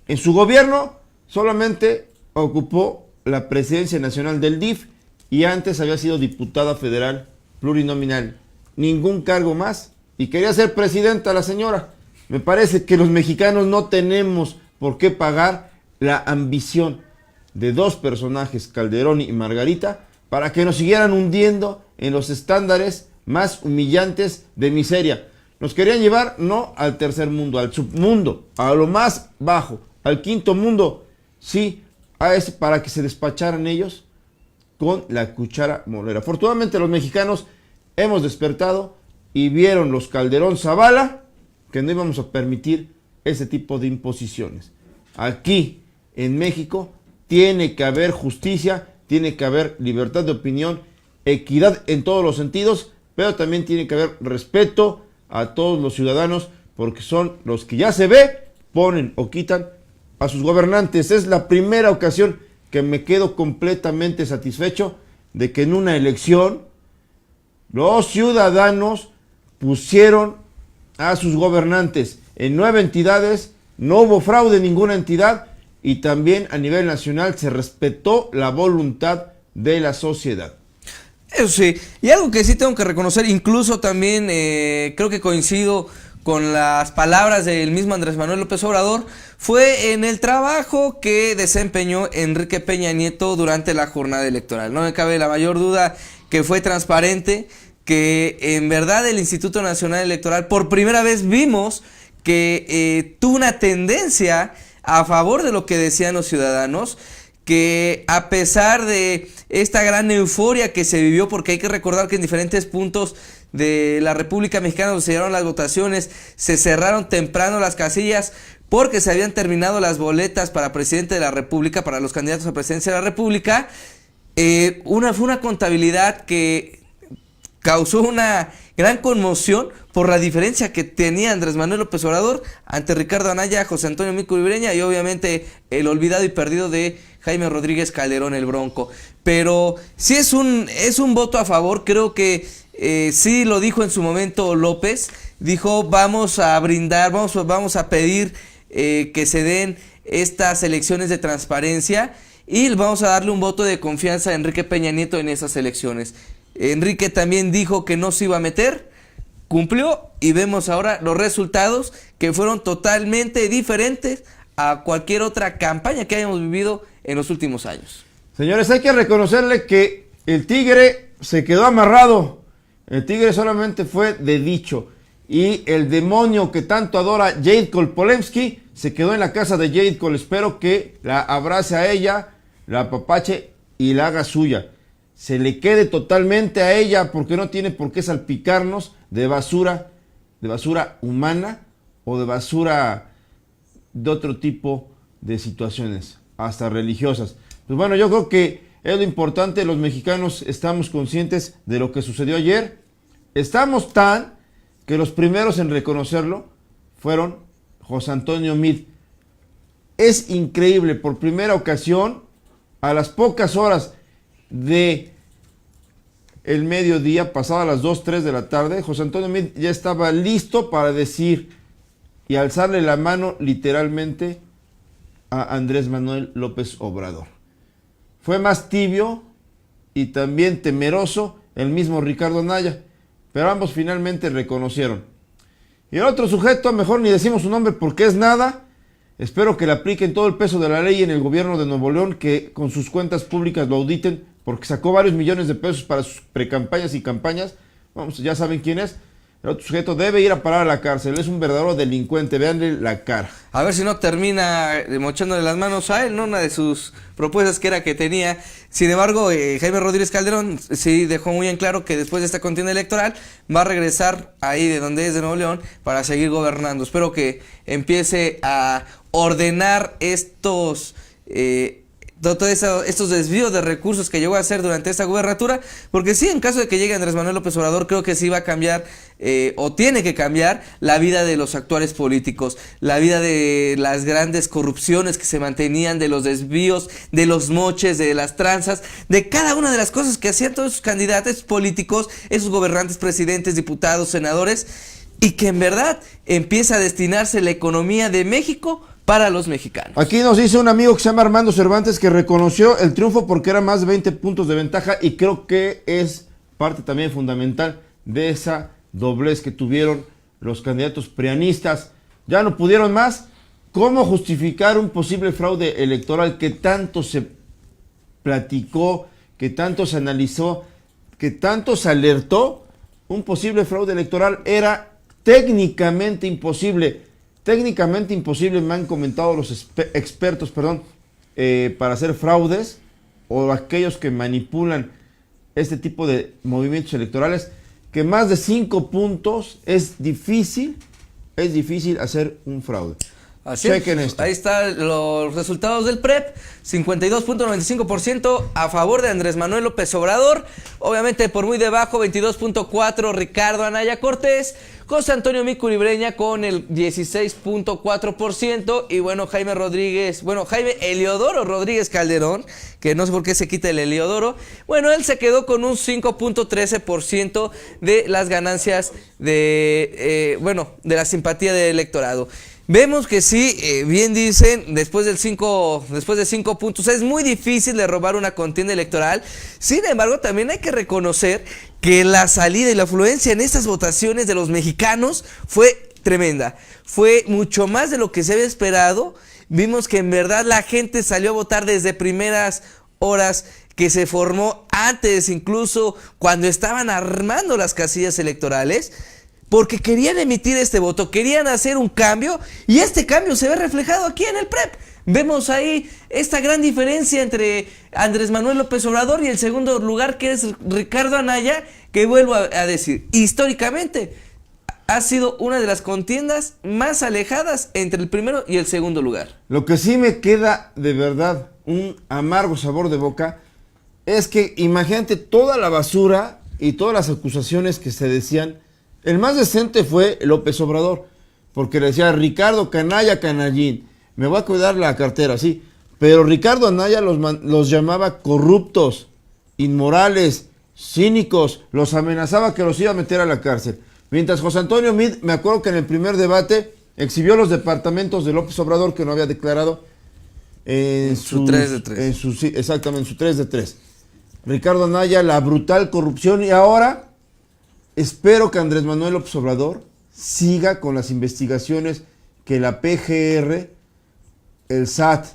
En su gobierno solamente ocupó la presidencia nacional del DIF y antes había sido diputada federal plurinominal. Ningún cargo más. Y quería ser presidenta la señora. Me parece que los mexicanos no tenemos por qué pagar la ambición de dos personajes, Calderón y Margarita, para que nos siguieran hundiendo en los estándares más humillantes de miseria. Nos querían llevar no al tercer mundo, al submundo, a lo más bajo, al quinto mundo, sí, para que se despacharan ellos con la cuchara molera. Afortunadamente los mexicanos hemos despertado y vieron los Calderón Zavala que no íbamos a permitir ese tipo de imposiciones. Aquí en México tiene que haber justicia, tiene que haber libertad de opinión, equidad en todos los sentidos, pero también tiene que haber respeto a todos los ciudadanos, porque son los que ya se ve, ponen o quitan a sus gobernantes. Es la primera ocasión que me quedo completamente satisfecho de que en una elección los ciudadanos pusieron a sus gobernantes en 9 entidades, no hubo fraude en ninguna entidad y también a nivel nacional se respetó la voluntad de la sociedad. Eso sí, y algo que sí tengo que reconocer, incluso también creo que coincido con las palabras del mismo Andrés Manuel López Obrador, fue en el trabajo que desempeñó Enrique Peña Nieto durante la jornada electoral. No me cabe la mayor duda que fue transparente, que en verdad el Instituto Nacional Electoral por primera vez vimos que tuvo una tendencia a favor de lo que decían los ciudadanos, que a pesar de esta gran euforia que se vivió, porque hay que recordar que en diferentes puntos de la República Mexicana donde se dieron las votaciones, se cerraron temprano las casillas porque se habían terminado las boletas para presidente de la República, para los candidatos a presidencia de la República. Fue una contabilidad que causó una gran conmoción por la diferencia que tenía Andrés Manuel López Obrador ante Ricardo Anaya, José Antonio Mico Ibreña y obviamente el olvidado y perdido de Jaime Rodríguez Calderón, el Bronco. Pero sí es un voto a favor. Creo que sí lo dijo en su momento López, dijo vamos a brindar, vamos a pedir que se den estas elecciones de transparencia y vamos a darle un voto de confianza a Enrique Peña Nieto en esas elecciones. Enrique también dijo que no se iba a meter, cumplió y vemos ahora los resultados que fueron totalmente diferentes a cualquier otra campaña que hayamos vivido en los últimos años. Señores, hay que reconocerle que el Tigre se quedó amarrado. El Tigre solamente fue de dicho. Y el demonio que tanto adora Jade Kolpolemsky se quedó en la casa de Jade Col. Espero que la abrace a ella, la apapache y la haga suya. Se le quede totalmente a ella porque no tiene por qué salpicarnos de basura humana o de basura de otro tipo de situaciones, hasta religiosas. Pues bueno, yo creo que es lo importante, los mexicanos estamos conscientes de lo que sucedió ayer. Estamos tan que los primeros en reconocerlo fueron José Antonio Meade. Es increíble, por primera ocasión, a las pocas horas de el mediodía, pasada las 2, 3 de la tarde, José Antonio Meade ya estaba listo para decir y alzarle la mano literalmente a Andrés Manuel López Obrador. Fue más tibio y también temeroso el mismo Ricardo Anaya, pero ambos finalmente reconocieron. Y el otro sujeto, mejor ni decimos su nombre porque es nada, espero que le apliquen todo el peso de la ley en el gobierno de Nuevo León, que con sus cuentas públicas lo auditen, porque sacó varios millones de pesos para sus precampañas y campañas. Vamos, ya saben quién es. El otro sujeto debe ir a parar a la cárcel, es un verdadero delincuente, véanle la cara. A ver si no termina mochándole las manos a él, ¿no? Una de sus propuestas que era que tenía. Sin embargo, Jaime Rodríguez Calderón sí dejó muy en claro que después de esta contienda electoral va a regresar ahí de donde es, de Nuevo León, para seguir gobernando. Espero que empiece a ordenar estos desvíos de recursos que llegó a hacer durante esta gubernatura, porque sí, en caso de que llegue Andrés Manuel López Obrador, creo que sí va a cambiar o tiene que cambiar la vida de los actuales políticos, la vida de las grandes corrupciones que se mantenían, de los desvíos, de los moches, de las tranzas, de cada una de las cosas que hacían todos sus candidatos políticos, esos gobernantes, presidentes, diputados, senadores, y que en verdad empieza a destinarse la economía de México para los mexicanos. Aquí nos dice un amigo que se llama Armando Cervantes que reconoció el triunfo porque era más de 20 puntos de ventaja, y creo que es parte también fundamental de esa doblez que tuvieron los candidatos prianistas. Ya no pudieron más. ¿Cómo justificar un posible fraude electoral que tanto se platicó, que tanto se analizó, que tanto se alertó? Un posible fraude electoral era técnicamente imposible. Técnicamente imposible, me han comentado los expertos, para hacer fraudes o aquellos que manipulan este tipo de movimientos electorales, que más de 5 puntos es difícil hacer un fraude. Así Chequen es, esto. ahí están los resultados del PREP, 52.95% a favor de Andrés Manuel López Obrador, obviamente por muy debajo, 22.4% Ricardo Anaya Cortés, José Antonio Mico Libreña con el 16.4%, y Jaime Eliodoro Rodríguez Calderón, que no sé por qué se quita el Eliodoro, él se quedó con un 5.13% de las ganancias de la simpatía del electorado. Vemos que sí, bien dicen, después de 5 puntos es muy difícil de robar una contienda electoral. Sin embargo, también hay que reconocer que la salida y la afluencia en estas votaciones de los mexicanos fue tremenda. Fue mucho más de lo que se había esperado. Vimos que en verdad la gente salió a votar desde primeras horas, que se formó antes, incluso cuando estaban armando las casillas electorales, porque querían emitir este voto, querían hacer un cambio, y este cambio se ve reflejado aquí en el PREP. Vemos ahí esta gran diferencia entre Andrés Manuel López Obrador y el segundo lugar, que es Ricardo Anaya, que vuelvo a decir, históricamente ha sido una de las contiendas más alejadas entre el primero y el segundo lugar. Lo que sí me queda de verdad un amargo sabor de boca es que imagínate toda la basura y todas las acusaciones que se decían. El más decente fue López Obrador, porque le decía Ricardo Canalla Canallín, me voy a cuidar la cartera, sí, pero Ricardo Anaya los llamaba corruptos, inmorales, cínicos, los amenazaba que los iba a meter a la cárcel. Mientras José Antonio Meade, me acuerdo que en el primer debate exhibió los departamentos de López Obrador que no había declarado en su 3 de 3. Sí, exactamente, en su 3 de 3. Ricardo Anaya, la brutal corrupción, y ahora espero que Andrés Manuel López Obrador siga con las investigaciones que la PGR, el SAT,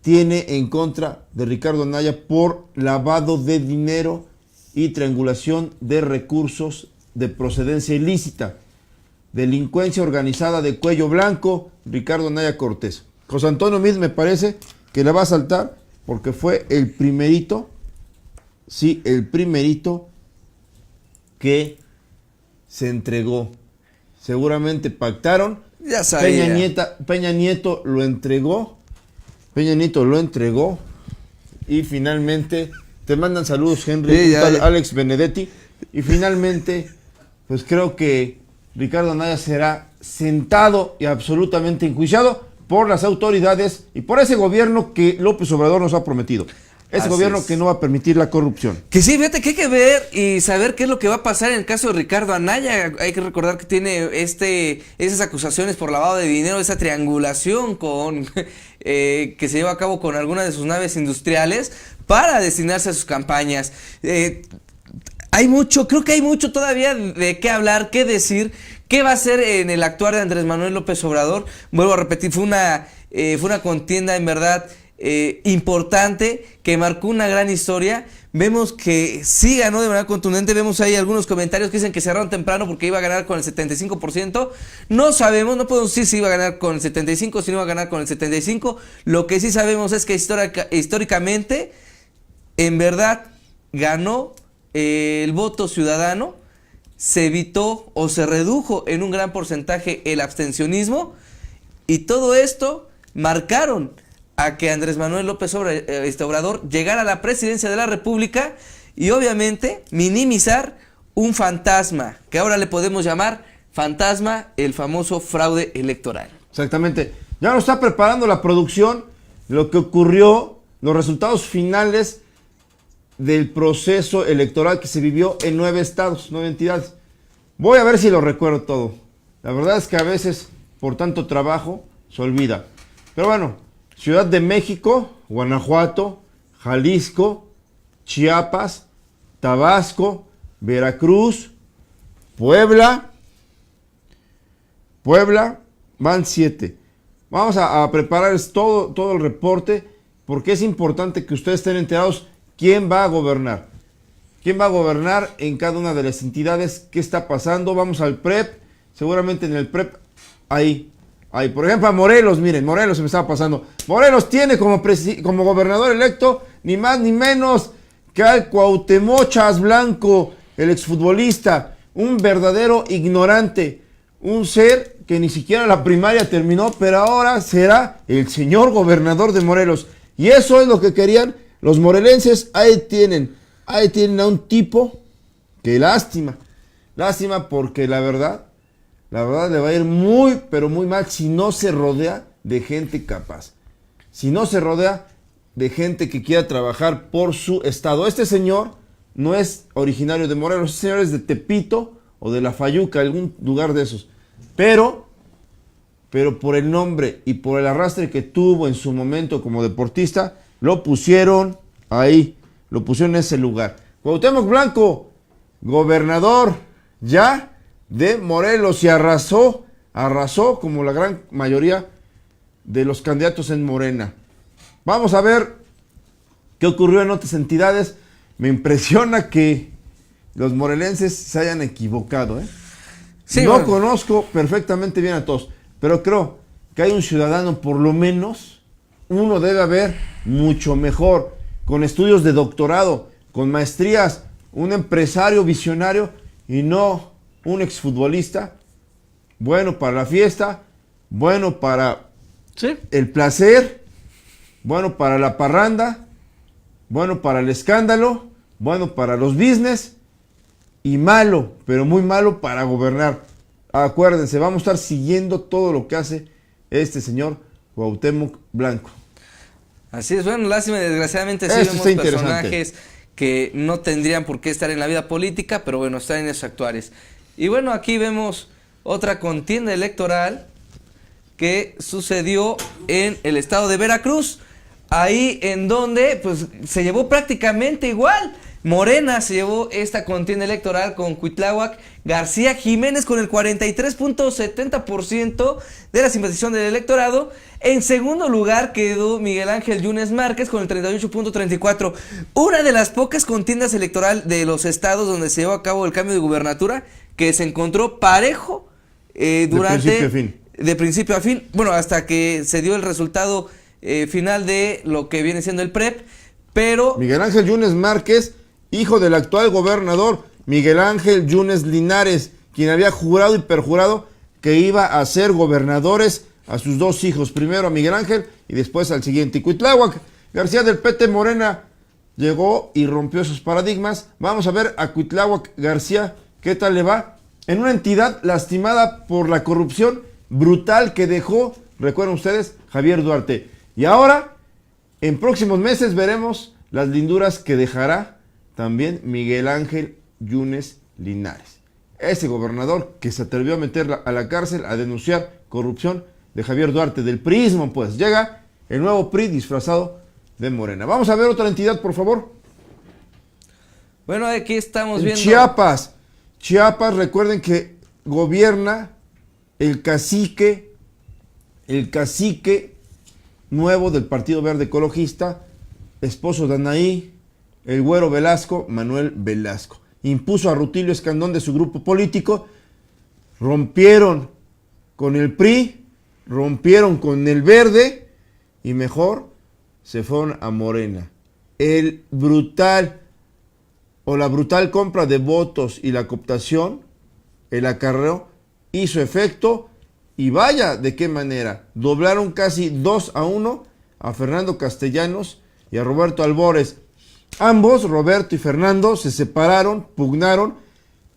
tiene en contra de Ricardo Anaya por lavado de dinero y triangulación de recursos de procedencia ilícita. Delincuencia organizada de cuello blanco, Ricardo Anaya Cortés. José Antonio Meade me parece que le va a saltar porque fue el primerito, sí, el primerito que se entregó. Seguramente pactaron. Ya sabía. Peña Nieto lo entregó. Y finalmente, te mandan saludos, Henry, Sí, ya. Alex Benedetti. Y finalmente, pues creo que Ricardo Anaya será sentado y absolutamente enjuiciado por las autoridades y por ese gobierno que López Obrador nos ha prometido. Ese Así gobierno es. que no va a permitir la corrupción. Que sí, fíjate que hay que ver y saber qué es lo que va a pasar en el caso de Ricardo Anaya. Hay que recordar que tiene esas acusaciones por lavado de dinero, esa triangulación con que se lleva a cabo con algunas de sus naves industriales para destinarse a sus campañas. Creo que hay mucho todavía de qué hablar, qué decir, qué va a hacer en el actuar de Andrés Manuel López Obrador. Vuelvo a repetir, fue una contienda en verdad importante, que marcó una gran historia. Vemos que sí ganó de manera contundente. Vemos ahí algunos comentarios que dicen que cerraron temprano porque iba a ganar con el 75%. No sabemos, no podemos decir si iba a ganar con el 75%, si no iba a ganar con el 75%. Lo que sí sabemos es que históricamente, en verdad, ganó el voto ciudadano. Se evitó o se redujo en un gran porcentaje el abstencionismo. Y todo esto marcaron a que Andrés Manuel López Obrador llegara a la presidencia de la República y obviamente minimizar un fantasma, que ahora le podemos llamar fantasma, el famoso fraude electoral. Exactamente. Ya nos está preparando la producción de lo que ocurrió, los resultados finales del proceso electoral que se vivió en 9 estados, 9 entidades. Voy a ver si lo recuerdo todo. La verdad es que a veces, por tanto trabajo, se olvida. Pero bueno, Ciudad de México, Guanajuato, Jalisco, Chiapas, Tabasco, Veracruz, Puebla, van 7. Vamos a preparar todo el reporte porque es importante que ustedes estén enterados quién va a gobernar. ¿Quién va a gobernar en cada una de las entidades? ¿Qué está pasando? Vamos al PREP. Seguramente en el PREP, ahí. Por ejemplo, a Morelos, miren, Morelos se me estaba pasando. Morelos tiene como gobernador electo ni más ni menos que al Cuauhtémoc Chas Blanco, el exfutbolista, un verdadero ignorante, un ser que ni siquiera la primaria terminó, pero ahora será el señor gobernador de Morelos. Y eso es lo que querían los morelenses. Ahí tienen a un tipo que lástima porque la verdad le va a ir muy, pero muy mal si no se rodea de gente capaz. Si no se rodea de gente que quiera trabajar por su estado. Este señor no es originario de Morelos, este señor es de Tepito o de La Fayuca, algún lugar de esos. Pero por el nombre y por el arrastre que tuvo en su momento como deportista, lo pusieron ahí, lo pusieron en ese lugar. Cuauhtémoc Blanco, gobernador ya de Morelos, y arrasó como la gran mayoría de los candidatos en Morena. Vamos a ver qué ocurrió en otras entidades. Me impresiona que los morelenses se hayan equivocado, ¿eh? Sí, no bueno. conozco perfectamente bien a todos, pero creo que hay un ciudadano, por lo menos, uno debe haber mucho mejor, con estudios de doctorado, con maestrías, un empresario visionario y no un exfutbolista, bueno para la fiesta, bueno para el placer, bueno para la parranda, bueno para el escándalo, bueno para los business y malo, pero muy malo para gobernar. Acuérdense, vamos a estar siguiendo todo lo que hace este señor Cuauhtémoc Blanco. Así es, bueno, lástima, desgraciadamente sí Esto vemos está interesante. personajes que no tendrían por qué estar en la vida política, pero bueno, están en esos actuares. Y bueno, aquí vemos otra contienda electoral que sucedió en el estado de Veracruz, ahí en donde pues se llevó prácticamente igual. Morena se llevó esta contienda electoral con Cuitláhuac García Jiménez con el 43.70% de la simpatización del electorado. En segundo lugar quedó Miguel Ángel Yunes Márquez con el 38.34%. Una de las pocas contiendas electorales de los estados donde se llevó a cabo el cambio de gubernatura que se encontró parejo durante... De principio a fin. Bueno, hasta que se dio el resultado final de lo que viene siendo el PREP. Pero... Miguel Ángel Yunes Márquez, hijo del actual gobernador Miguel Ángel Yunes Linares, quien había jurado y perjurado que iba a ser gobernadores a sus dos hijos, primero a Miguel Ángel y después al siguiente. Cuitláhuac García del PT Morena llegó y rompió esos paradigmas. Vamos a ver a Cuitláhuac García qué tal le va en una entidad lastimada por la corrupción brutal que dejó, recuerden ustedes, Javier Duarte. Y ahora, en próximos meses veremos las linduras que dejará también Miguel Ángel Yunes Linares, ese gobernador que se atrevió a meter a la cárcel a denunciar corrupción de Javier Duarte, del priismo. Pues llega el nuevo PRI disfrazado de Morena. Vamos a ver otra entidad, por favor. Bueno, aquí estamos viendo... Chiapas, recuerden que gobierna el cacique nuevo del Partido Verde Ecologista, esposo de Anaí, el güero Velasco, Manuel Velasco. Impuso a Rutilio Escandón de su grupo político, rompieron con el PRI, rompieron con el Verde y mejor se fueron a Morena. La brutal compra de votos y la cooptación, el acarreo, hizo efecto y vaya de qué manera. Doblaron casi 2-1 a Fernando Castellanos y a Roberto Albores. Ambos, Roberto y Fernando, se separaron, pugnaron.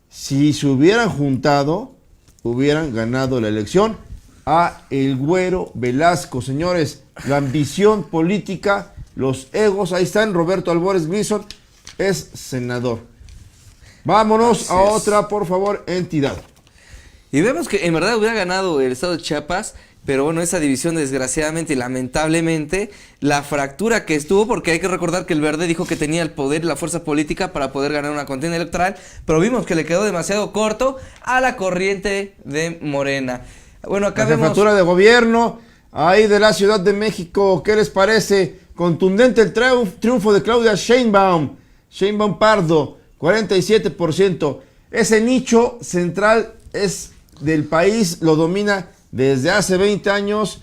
Si se hubieran juntado, hubieran ganado la elección a el güero Velasco. Señores, la ambición política, los egos, ahí están. Roberto Albores Gleason es senador. Vámonos a otra, por favor, entidad. Y vemos que en verdad hubiera ganado el estado de Chiapas, pero bueno, esa división desgraciadamente y lamentablemente, la fractura que estuvo, porque hay que recordar que el Verde dijo que tenía el poder y la fuerza política para poder ganar una contienda electoral, pero vimos que le quedó demasiado corto a la corriente de Morena. Bueno, acá vemos... La jefatura de gobierno, ahí de la Ciudad de México, ¿qué les parece? Contundente el triunfo de Claudia Sheinbaum Pardo, 47%. Ese nicho central es del país, lo domina desde hace 20 años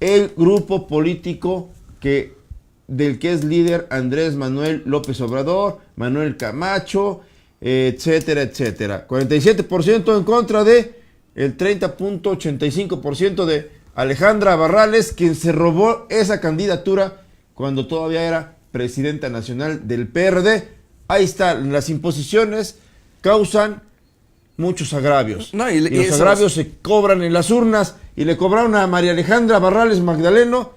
el grupo político del que es líder Andrés Manuel López Obrador, Manuel Camacho, etcétera, etcétera. 47% en contra de el 30.85% de Alejandra Barrales, quien se robó esa candidatura cuando todavía era presidenta nacional del PRD. Ahí están, las imposiciones causan muchos agravios. No, y los agravios se cobran en las urnas y le cobraron a María Alejandra Barrales Magdaleno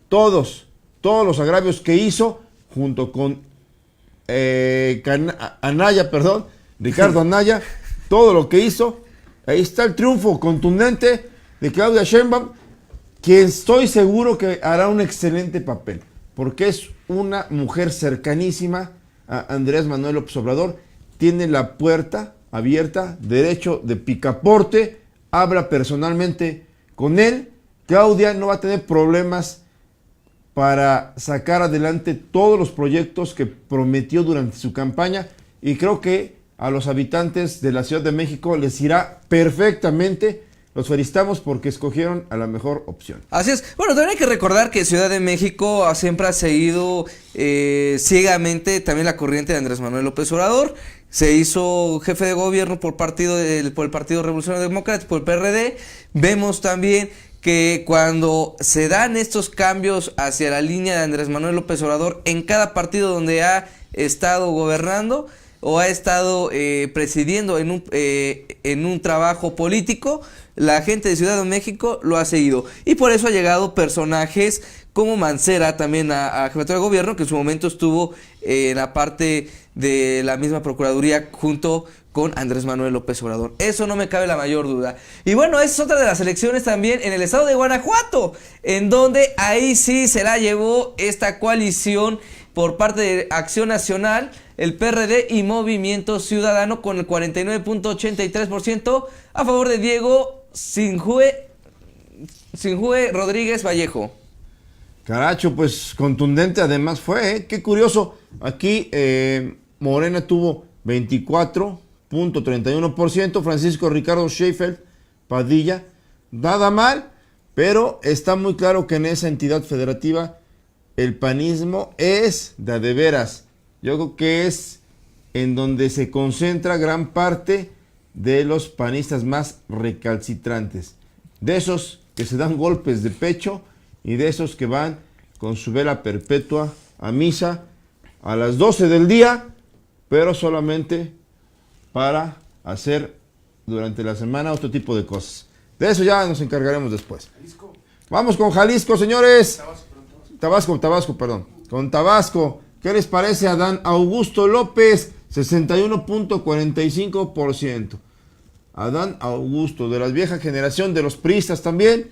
todos los agravios que hizo junto con Ricardo Anaya, todo lo que hizo. Ahí está el triunfo contundente de Claudia Sheinbaum, que estoy seguro que hará un excelente papel, porque es una mujer cercanísima a Andrés Manuel López Obrador, tiene la puerta abierta, derecho de picaporte, habla personalmente con él. Claudia no va a tener problemas para sacar adelante todos los proyectos que prometió durante su campaña, y creo que a los habitantes de la Ciudad de México les irá perfectamente. Los felicitamos porque escogieron a la mejor opción. Así es. Bueno, también hay que recordar que Ciudad de México siempre ha seguido ciegamente también la corriente de Andrés Manuel López Obrador. Se hizo jefe de gobierno por el Partido Revolucionario Democrático, por el PRD. Vemos también que cuando se dan estos cambios hacia la línea de Andrés Manuel López Obrador en cada partido donde ha estado gobernando, o ha estado presidiendo en un trabajo político, la gente de Ciudad de México lo ha seguido. Y por eso ha llegado personajes como Mancera también a jefatura de gobierno, que en su momento estuvo en la parte de la misma Procuraduría junto con Andrés Manuel López Obrador. Eso no me cabe la mayor duda. Y bueno, esa es otra de las elecciones también en el estado de Guanajuato, en donde ahí sí se la llevó esta coalición por parte de Acción Nacional, el PRD y Movimiento Ciudadano con el 49.83% a favor de Diego Sinjue Rodríguez Vallejo. Caracho, pues contundente además fue, ¿eh? Qué curioso. Aquí Morena tuvo 24.31%, Francisco Ricardo Sheffield Padilla, nada mal, pero está muy claro que en esa entidad federativa el panismo es de veras. Yo creo que es en donde se concentra gran parte de los panistas más recalcitrantes, de esos que se dan golpes de pecho y de esos que van con su vela perpetua a misa a las 12 del día, pero solamente para hacer durante la semana otro tipo de cosas. De eso ya nos encargaremos después. Vamos con Jalisco, señores. Tabasco, perdón. Con Tabasco, ¿qué les parece a Adán Augusto López? 61.45%. Adán Augusto, de la vieja generación, de los priistas también.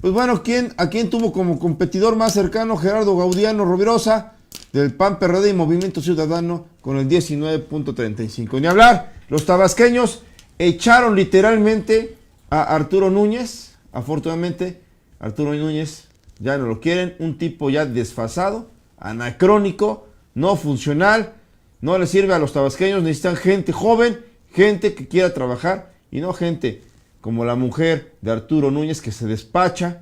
Pues bueno, ¿a quién tuvo como competidor más cercano? Gerardo Gaudiano Rovirosa, del PAN, PRD y Movimiento Ciudadano, con el 19.35. Ni hablar, los tabasqueños echaron literalmente a Arturo Núñez. Afortunadamente, Arturo Núñez ya no lo quieren, un tipo ya desfasado, anacrónico, no funcional, no le sirve a los tabasqueños, necesitan gente joven, gente que quiera trabajar y no gente como la mujer de Arturo Núñez que se despacha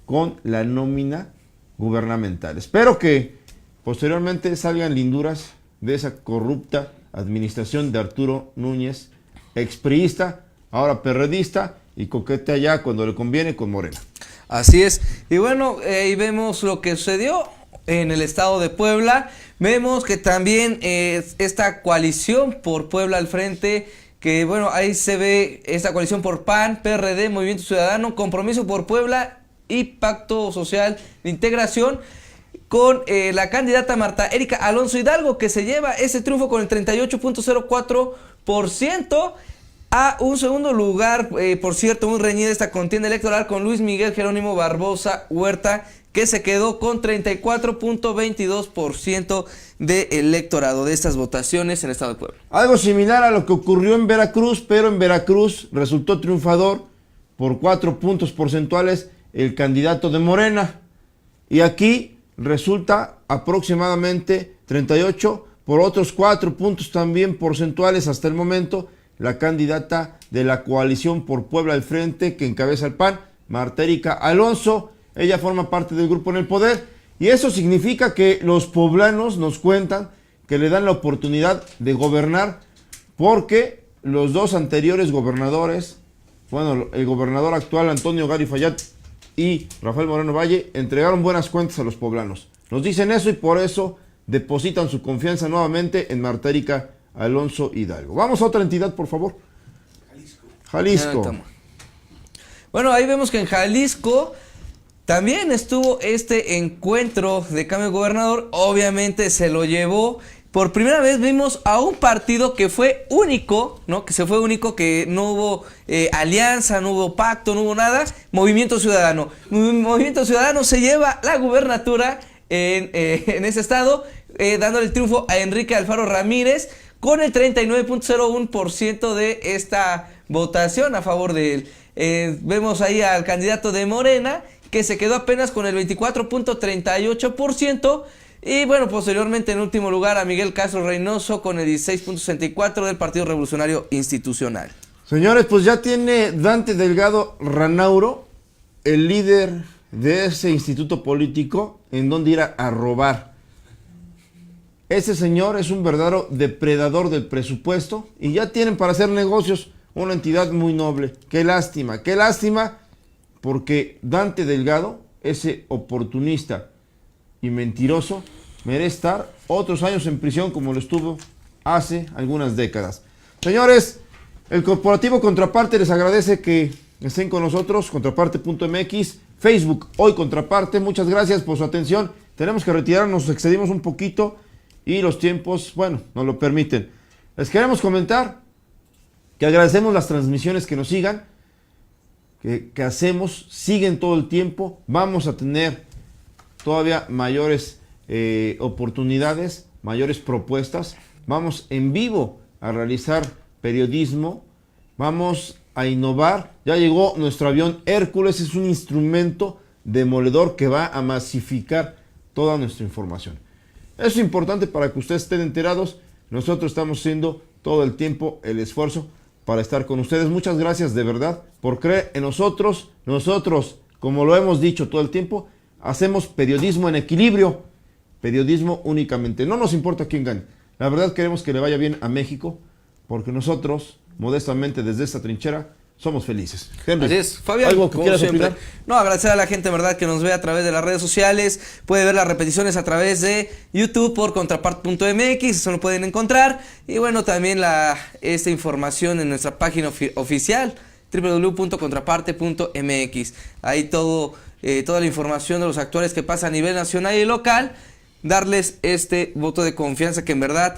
con la nómina gubernamental. Espero que posteriormente salgan linduras de esa corrupta administración de Arturo Núñez, expriista, ahora perredista, y coquetea ya cuando le conviene con Morena. Así es. Y bueno, ahí vemos lo que sucedió en el estado de Puebla. Vemos que también esta coalición por Puebla al frente, que bueno, ahí se ve esta coalición por PAN, PRD, Movimiento Ciudadano, Compromiso por Puebla y Pacto Social de Integración, con la candidata Marta Erika Alonso Hidalgo, que se lleva ese triunfo con el 38.04%. A un segundo lugar, por cierto, muy reñida esta contienda electoral con Luis Miguel Jerónimo Barbosa Huerta, que se quedó con 34.22% de electorado de estas votaciones en el estado de Puebla. Algo similar a lo que ocurrió en Veracruz, pero en Veracruz resultó triunfador por 4 puntos porcentuales el candidato de Morena. Y aquí resulta aproximadamente 38 por otros 4 puntos también porcentuales hasta el momento la candidata de la coalición por Puebla al frente que encabeza el PAN, Marta Erika Alonso. Ella forma parte del grupo en el poder y eso significa que los poblanos nos cuentan que le dan la oportunidad de gobernar porque los dos anteriores gobernadores, bueno, el gobernador actual Antonio Gari Fayad y Rafael Moreno Valle entregaron buenas cuentas a los poblanos. Nos dicen eso y por eso depositan su confianza nuevamente en Marta Erika Alonso Hidalgo. Vamos a otra entidad, por favor. Jalisco. Bueno, ahí vemos que en Jalisco también estuvo este encuentro de cambio de gobernador. Obviamente se lo llevó. Por primera vez vimos a un partido que fue único, ¿no? Que se fue único, que no hubo alianza, no hubo pacto, no hubo nada. Movimiento Ciudadano. Movimiento Ciudadano se lleva la gubernatura en ese estado, dándole el triunfo a Enrique Alfaro Ramírez, con el 39.01% de esta votación a favor de él. Vemos ahí al candidato de Morena, que se quedó apenas con el 24.38%. Y bueno, posteriormente en último lugar a Miguel Castro Reynoso con el 16.64% del Partido Revolucionario Institucional. Señores, pues ya tiene Dante Delgado Ranauro, el líder de ese instituto político, en donde ir a robar. Ese señor es un verdadero depredador del presupuesto y ya tienen para hacer negocios una entidad muy noble. Qué lástima, porque Dante Delgado, ese oportunista y mentiroso, merece estar otros años en prisión como lo estuvo hace algunas décadas. Señores, el corporativo Contraparte les agradece que estén con nosotros, contraparte.mx, Facebook, Hoy Contraparte. Muchas gracias por su atención. Tenemos que retirarnos, nos excedimos un poquito y los tiempos, bueno, nos lo permiten. Les queremos comentar que agradecemos las transmisiones que nos sigan, que hacemos, siguen todo el tiempo. Vamos a tener todavía mayores oportunidades, mayores propuestas. Vamos en vivo a realizar periodismo, vamos a innovar. Ya llegó nuestro avión Hércules, es un instrumento demoledor que va a masificar toda nuestra información. Eso es importante para que ustedes estén enterados. Nosotros estamos haciendo todo el tiempo el esfuerzo para estar con ustedes. Muchas gracias de verdad por creer en nosotros. Nosotros, como lo hemos dicho todo el tiempo, hacemos periodismo en equilibrio, periodismo únicamente. No nos importa quién gane. La verdad queremos que le vaya bien a México, porque nosotros, modestamente desde esta trinchera, somos felices. Henry, así es, Fabián, ¿algo que como quieras siempre. opinar? No, agradecer a la gente, verdad, que nos ve a través de las redes sociales. Puede ver las repeticiones a través de YouTube por contraparte.mx, eso lo pueden encontrar. Y bueno, también esta información en nuestra página oficial, www.contraparte.mx. Ahí toda la información de los actores que pasa a nivel nacional y local. Darles este voto de confianza que en verdad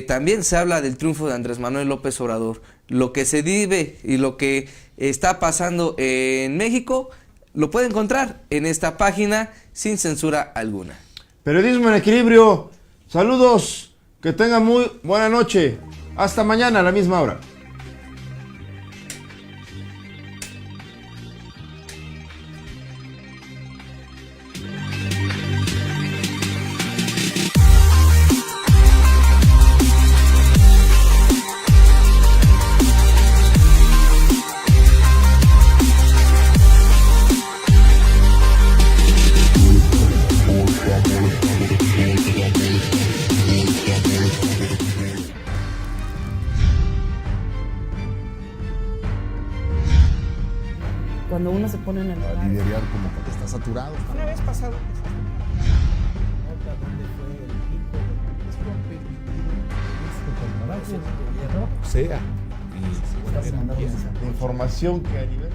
también se habla del triunfo de Andrés Manuel López Obrador. Lo que se vive y lo que está pasando en México lo puede encontrar en esta página sin censura alguna. Periodismo en equilibrio. Saludos, que tengan muy buena noche. Hasta mañana a la misma hora. Cuando uno se pone en el lugar. Liderar como que está saturado. Una vez pasado, nota donde fue el equipo, estuvo permitido, este trabajo, Sea. Información que a nivel